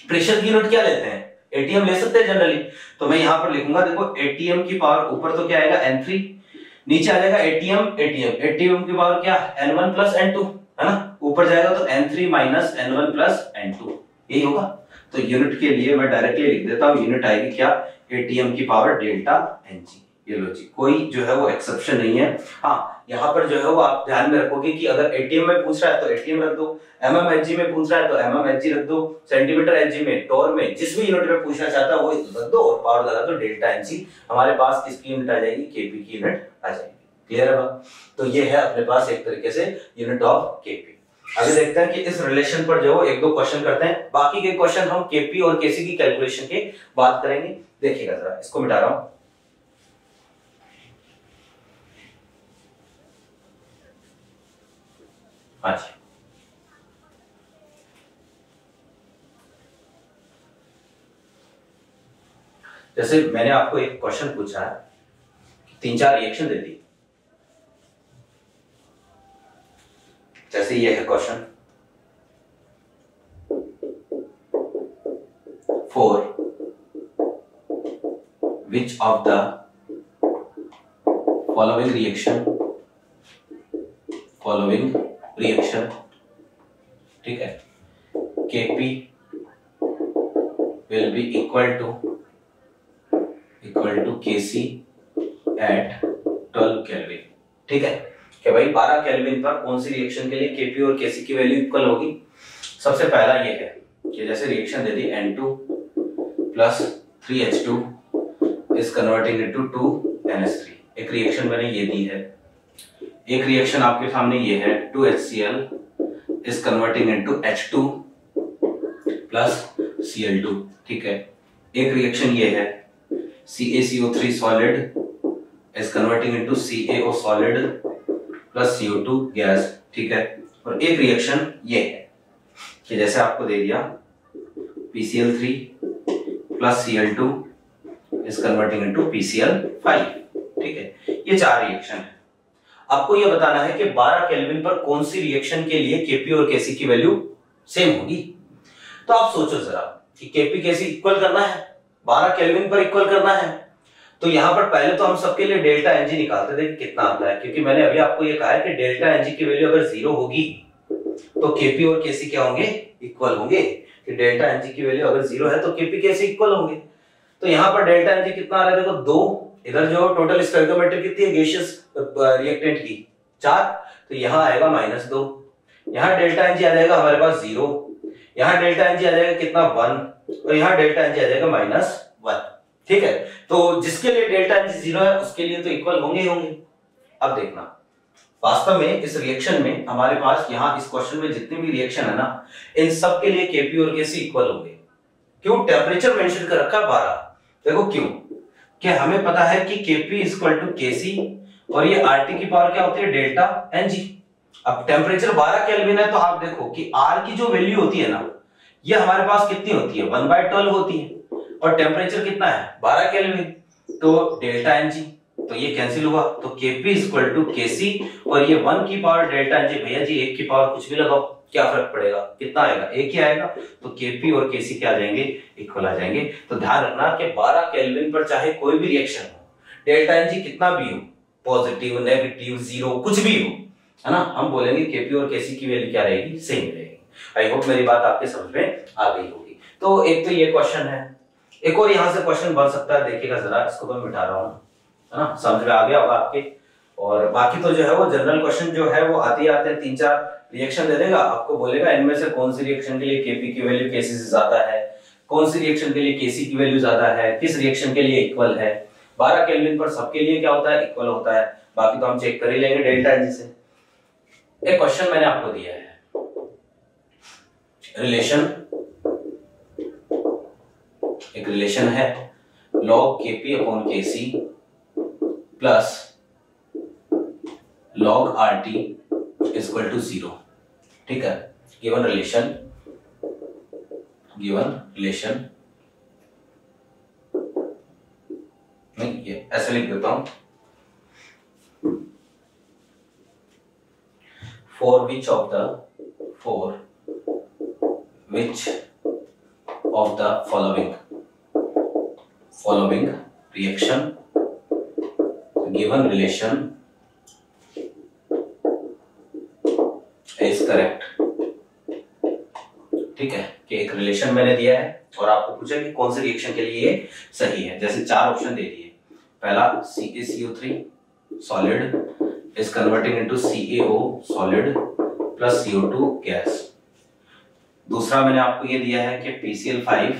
प्रेशर की यूनिट क्या लेते हैं, एटीएम ले सकते हैं जनरली। तो मैं यहां पर लिखूंगा, देखो एटीएम की पावर ऊपर तो क्या आएगा N3, नीचे आ जाएगा एटीएम, एटीएम की पावर क्या, N1 प्लस N2, है ना, ऊपर जाएगा तो N3 minus N1 plus N2, यही होगा। तो यूनिट के लिए मैं डायरेक्टली लिख देता हूं, यूनिट आएगी क्या, एटीएम की पावर डेल्टा Ng। ये लो जी, कोई जो है वो एक्सेप्शन नहीं है। हाँ, यहाँ पर जो है वो आप ध्यान में रखोगे कि अगर एटीएम में पूछ रहा है तो एटीएम रख दो, mmHg में पूछ रहा है तो mmHg रख दो, सेंटीमीटर Hg में, टोर में, जिस भी यूनिट में पूछना चाहता है वो रख दो और पावर लगा दो डेल्टा Ng। हमारे पास किसकी यूनिट आ जाएगी, Kp की यूनिट आ जाएगी। क्लियर है बात। तो ये है अपने पास एक तरीके से यूनिट ऑफ Kp। अभी देखते हैं कि इस रिलेशन पर जो एक दो क्वेश्चन करते हैं, बाकी के क्वेश्चन हम Kp और Kc की कैलकुलेशन के बात करेंगे। देखिएगा जरा, इसको मिटा रहा हूं। अच्छा, जैसे मैंने आपको एक क्वेश्चन पूछा है, 3-4 रिएक्शन दे दी, जैसे ये है question, for which of the following reaction, ठीक है, Kp will be equal to Kc at 12 kelvin. ठीक है, कि भाई 12 केल्विन पर कौन सी रिएक्शन के लिए Kp और Kc की वैल्यू इक्वल होगी। सबसे पहला ये है कि जैसे reaction they the N2 plus 3H2 is converting into 2NH3, एक रिएक्शन मैंने ये दी है। एक रिएक्शन आपके सामने ये है 2HCl is converting into H2 plus Cl2, ठीक है। एक रिएक्शन ये है CaCO3 solid is converting into CaO solid plus CO2 gas, ठीक है। और एक रिएक्शन ये है कि जैसे आपको दे दिया PCl3 plus Cl2 is converting into PCl5, ठीक है। ये 4 रिएक्शन है। आपको यह बताना है कि 12 केल्विन पर कौन सी रिएक्शन के लिए Kp और Kc की वैल्यू सेम होगी। तो आप सोचो जरा कि Kp Kc इक्वल करना है, 12 केल्विन पर इक्वल करना है। तो यहां पर पहले तो हम सबके लिए डेल्टा Ng निकालते थे कितना आता है, क्योंकि मैंने अभी आपको यह कहा है कि डेल्टा Ng की वैल्यू अगर 0 होगी तो Kp और Kc क्या होंगे, इक्वल होंगे। कि डेल्टा Ng की वैल्यू अगर 0 है तो Kp Kc इक्वल होंगे। तो यहां पर डेल्टा Ng कितना आ रहा है, देखो 2, इधर जो टोटल स्टोइकियोमेट्री कितनी है गैसियस रिएक्टेंट की 4, तो यहां आएगा -2, यहां डेल्टा Ng आ जाएगा हमारे पास 0, यहां डेल्टा Ng आ जाएगा कितना 1, और यहां डेल्टा Ng आ जाएगा -1, ठीक है। तो जिसके लिए डेल्टा Ng 0 है उसके लिए तो इक्वल होंगे ही होंगे। अब देखना वास्तव में इस रिएक्शन में हमारे पास यहाँ इस क्वेश्चन में जितने भी रिएक्शन है ना, इन सब के लिए Kp और Kc इक्वल होंगे। क्यों, टेम्परेचर मेंशन कर रखा 12, देखो क्यों, कि हमें पता है कि Kp इक्वल टू Kc और ये RT की पावर क्या होती है, डेल्टा Ng। अब टेम्परेचर 12 केल्विन है तो आप देखो कि R की जो वैल्यू होती है ना, ये हमारे पास कितनी होती है, 1/12 होती है, और टेम्परेचर कितना है 12 केल्विन, तो डेल्टा Ng। तो ये कैंसिल हुआ, तो Kp इक्वल टू Kc, और ये 1 की पावर डेल्टा एनजी, भैया जी 1 की पावर कुछ भी लगाओ, क्या फर्क पड़ेगा, कितना आएगा, एक ही आएगा, तो Kp और Kc क्या आ जाएंगे, इक्वल आ जाएंगे। तो ध्यान रखना कि 12 केल्विन पर चाहे कोई भी रिएक्शन हो, डेल्टा एनजी कितना भी हो, पॉजिटिव नेगेटिव जीरो कुछ भी हो, है ना, हम बोलेंगे Kp और Kc की वैल्यू क्या रहेगी, सेम रहेगी। आई होप मेरी बात आपके समझ में आ गई होगी। तो एक तो ये क्वेश्चन है, एक और यहां से क्वेश्चन बन सकता है, देखिएगा जरा, इसको मैं मिटा रहा हूं, है ना, समझ में आ गया होगा आपके। और बाकी तो जो है वो जनरल क्वेश्चन जो है वो आते हैं 3-4 रिएक्शन दे देगा, आपको बोलेगा इनमें से कौन सी रिएक्शन के लिए Kp की वैल्यू Kc से ज्यादा है, कौन सी रिएक्शन के लिए Kc की वैल्यू ज्यादा है, किस रिएक्शन के लिए इक्वल है। 12 केल्विन पर सबके लिए क्या होता है, इक्वल होता है, बाकी तो हम चेक कर ही लेंगे डेल्टा एनजी से। एक क्वेश्चन मैंने आपको दिया है, एक रिलेशन है log Kp upon Kc plus log Rt equal to 0, ठीक है। गिवन रिलेशन नहीं, ये ऐसे लिख देता हूं, for which of the following reaction given relation is correct, ठीक है, कि एक रिलेशन मैंने दिया है और आपको पूछा कि कौन से रिएक्शन के लिए ये सही है। जैसे 4 ऑप्शन दे दिए, पहला CaCO3 solid is converting into CaO solid plus CO2 gas. दूसरा मैंने आपको ये दिया है कि PCl5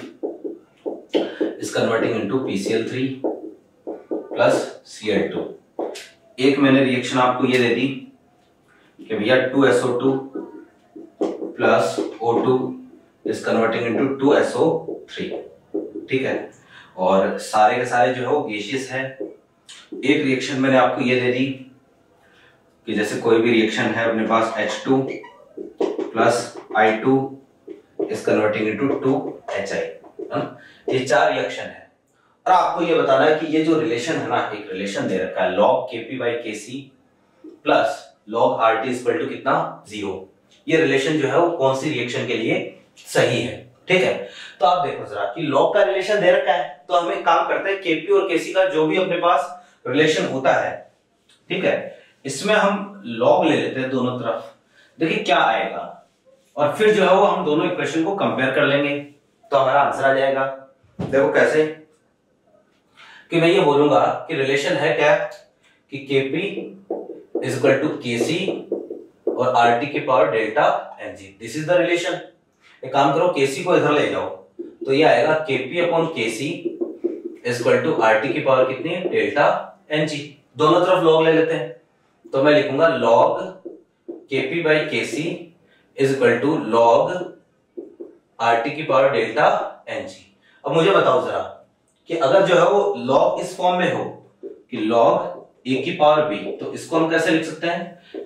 is converting into PCl3 plus Cl2। एक मैंने रिएक्शन आपको ये दे दी कि भैया 2SO2 plus O2 is converting into 2SO3, ठीक है। और सारे के सारे जो है वो गैसियस है। एक रिएक्शन मैंने आपको ये दे दी कि जैसे कोई भी रिएक्शन है अपने पास H2 plus I2 is converting into 2HI, ये 4 रिएक्शन है। और आपको ये बताना है कि ये जो रिलेशन है ना, एक रिलेशन दे रखा है log Kp/Kc plus log Rt equal to कितना, 0। ये रिलेशन जो है वो कौन सी रिएक्शन के लिए सही है, ठीक है। तो आप देखो जरा कि log का रिलेशन दे रखा है, तो हम एक काम करते हैं, Kp और Kc का जो भी अपने पास रिलेशन होता है, ठीक है, इसमें हम log ले लेते हैं दोनों तरफ, देखिए क्या आएगा, और फिर जो है वो हम दोनों इक्वेशन को कंपेयर कर लेंगे, तो हमारा आंसर आ जाएगा। देखो कैसे, कि मैं ये बोलूंगा कि रिलेशन है क्या, कि Kp is equal to Kc और Rt की power delta Ng, this is the relation. एक काम करो, Kc को इधर ले जाओ, तो ये आएगा Kp upon Kc is equal to Rt की पावर कितनी है, डेल्टा Ng। दोनों तरफ log ले लेते हैं, तो मैं लिखूंगा log Kp/Kc is equal to log Rt की पावर डेल्टा Ng। अब मुझे बताओ जरा कि अगर जो है वो log इस फॉर्म में हो कि log a की पावर b, तो इसको हम कैसे लिख सकते हैं,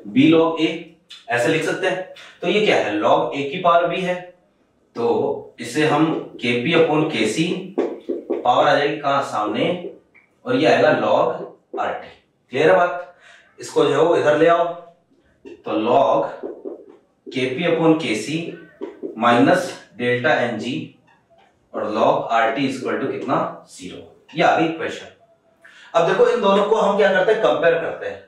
b log a, ऐसे लिख सकते हैं। तो ये क्या है, log a की पावर b है, तो इसे हम Kp अपॉन Kc, पावर आ जाएगी कहां, सामने, और ये आएगा log Rt। क्लियर है बात, इसको जो है वो इधर ले आओ, तो log Kp upon Kc minus delta Ng और log Rt इक्वल टू कितना, 0। ये आ गई इक्वेशन। अब देखो इन दोनों को हम क्या करते हैं, कंपेयर करते हैं।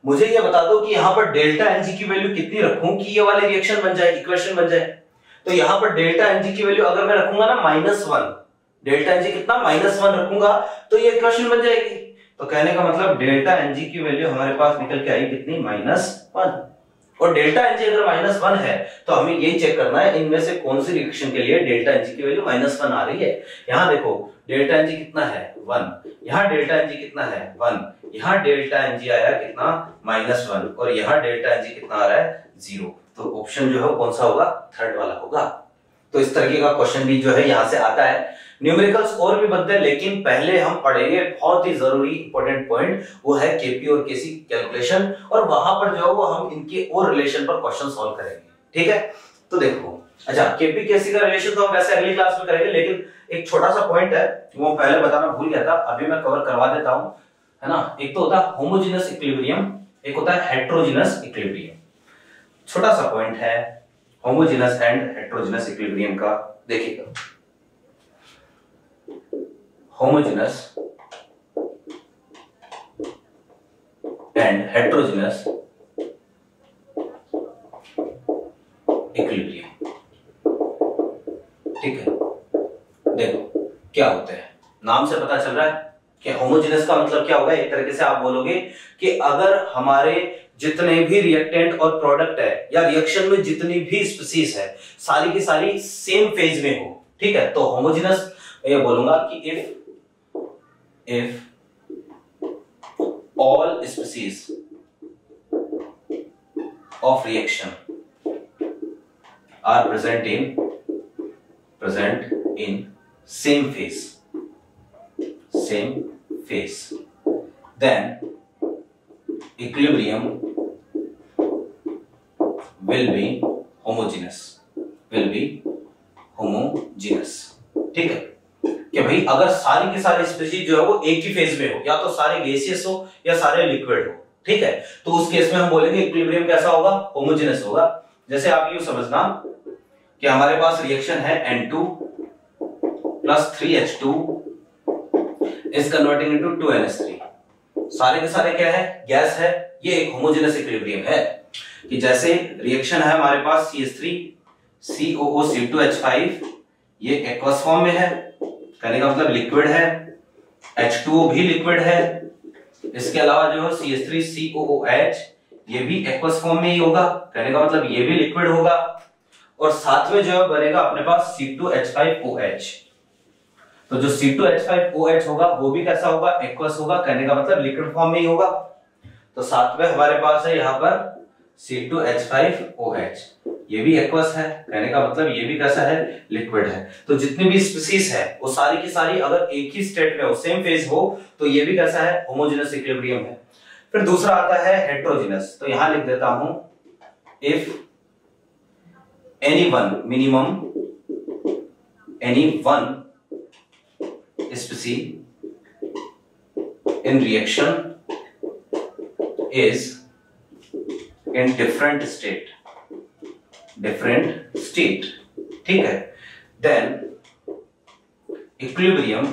मुझे ये बता दो कि यहाँ पर डेल्टा Ng की वैल्यू कितनी रखूं कि ये वाली रिएक्शन बन जाए, इक्वेशन बन जाए। तो यहाँ पर डेल्टा Ng की वैल्यू अगर मैं रखूंगा ना -1, डेल्टा Ng कितना, -1 रखूंगा, तो ये इक्वेशन बन जाएगी। तो कहने का मतलब डेल्टा Ng की वैल्यू हमारे पास निकल के आई कितनी, -1। और डेल्टा Ng अगर -1 है तो हमें यही चेक करना है इनमें से कौन सी रिएक्शन के लिए डेल्टा Ng की वैल्यू -1 आ रही है। यहाँ देखो डेल्टा Ng कितना है, 1, यहाँ डेल्टा Ng कितना है, 1, यहाँ डेल्टा Ng आया कितना, -1, और यहाँ डेल्टा Ng कितना आ रहा है, 0। तो ऑप्शन जो है कौन सा होगा, थर्ड वाला होगा। तो इस तरीके का क्वेश्चन भी जो है यहाँ से आता है। न्यूमेरिकल्स और भी बनते हैं, लेकिन पहले हम पढ़ेंगे बहुत ही जरूरी इंपॉर्टेंट पॉइंट, वो है Kp और Kc कैलकुलेशन, और वहां पर जो है वो हम इनके और रिलेशन पर क्वेश्चन सॉल्व करेंगे, ठीक है। तो देखो, अच्छा Kp Kc का रिलेशन तो हम वैसे अगली क्लास में करेंगे, लेकिन एक छोटा सा पॉइंट है वो पहले बताना भूल गया था, अभी मैं कवर करवा देता हूँ, है ना, एक तो होता है होमोजेनस इक्विलिब्रियम, एक होता है हेट्रोजेनस इक्विलिब्रियम। छोटा सा पॉइंट है होमोजेनस एंड हेट्रोजेनस इक्विलिब्रियम का, देखिएगा होमोजेनस एंड हेट्रोजेनस इक्विलिब्रियम, ठीक है। देखो क्या होते हैं, नाम से पता चल रहा है कि होमोजेनस का मतलब क्या होगा। एक तरीके से आप बोलोगे कि अगर हमारे जितने भी रिएक्टेंट और प्रोडक्ट है या रिएक्शन में जितनी भी स्पीसीज है सारी की सारी सेम फेज में हो, ठीक है, तो होमोजेनस ये बोलूंगा कि if all species of reaction are present in same phase, then equilibrium will be homogeneous, ठीक है। कि भाई अगर सारी की सारी स्पीशीज जो है वो एक ही फेज में हो, या तो सारे गैसियस हो या सारे लिक्विड हो, ठीक है, तो उस केस में हम बोलेंगे इक्विलिब्रियम कैसा होगा, होमोजेनस होगा। जैसे आप यूं समझना कि हमारे पास रिएक्शन है N2 plus 3H2 is converting into 2NH3। सारे के सारे क्या है, गैस है। ये एक होमोजेनस इक्विलिब्रियम है कि जैसे रिएक्शन है हमारे पास CH3 COO(C2H5), ये एक्वस फॉर्म में है, कहने का मतलब लिक्विड है। H2O भी लिक्विड है। इसके अलावा जो है CH3 COOH ये भी एक्वस फॉर्म में ही होगा, कहने का मतलब ये भी लिक्विड होगा। और साथ में जो है बनेगा अपने पास C2H5OH। तो जो C2H5OH होगा वो भी कैसा होगा, एक्वस होगा, कहने का मतलब लिक्विड फॉर्म में ही होगा। तो साथ में हमारे पास है यहाँ पर C2H5OH, ये भी एक्वस है, कहने का मतलब ये भी कैसा है, लिक्विड है। तो जितनी भी स्पीसीज है वो सारी की सारी अगर एक ही स्टेट में हो, सेम फेज हो, तो ये भी कैसा है, होमोजेनस इक्विलिब्रियम है। फिर दूसरा आता है हेट्रोजेनस। तो यहां लिख देता हूं if any one species in reaction is in different state, ठीक है, then equilibrium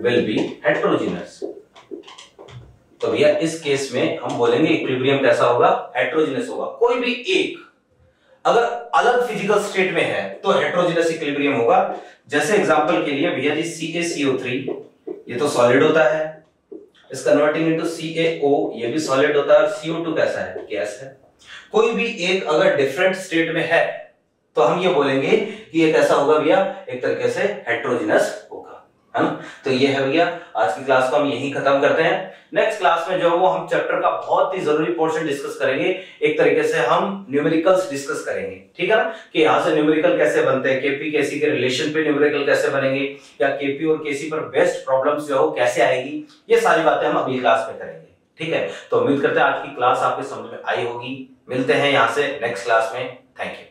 will be heterogeneous। तो भैया इस केस में हम बोलेंगे इक्विलिब्रियम कैसा होगा, हेट्रोजेनस होगा। कोई भी एक अगर अलग फिजिकल स्टेट में है तो हेट्रोजेनस इक्विलिब्रियम होगा। जैसे एग्जांपल के लिए भैया जी CaCO3 ये तो सॉलिड होता है, इस कन्वर्टिंग इनटू CaO ये भी सॉलिड होता है, और CO2 कैसा है, गैस है। कोई भी एक अगर डिफरेंट स्टेट में है तो हम ये बोलेंगे कि ये कैसा होगा भैया, एक तरीके से हेट्रोजेनस होगा, है ना। तो ये है भैया, आज की क्लास को हम यहीं खत्म करते हैं। नेक्स्ट क्लास में जो है वो हम चैप्टर का बहुत ही जरूरी पोर्शन डिस्कस करेंगे। एक तरीके से हम न्यूमेरिकल्स डिस्कस करेंगे, ठीक है ना, कि यहाँ से न्यूमेरिकल कैसे बनते हैं, केपी केसी के रिलेशन पे न्यूमेरिकल कैसे बनेंगे, या केपी और केसी पर बेस्ट प्रॉब्लम्स जो है कैसे आएगी, ये सारी बातें हम अगली क्लास में करेंगे, ठीक है। तो उम्मीद करते हैं आज की क्लास आपके समझ में आई होगी। मिलते हैं यहाँ से नेक्स्ट क्लास में। Thank you.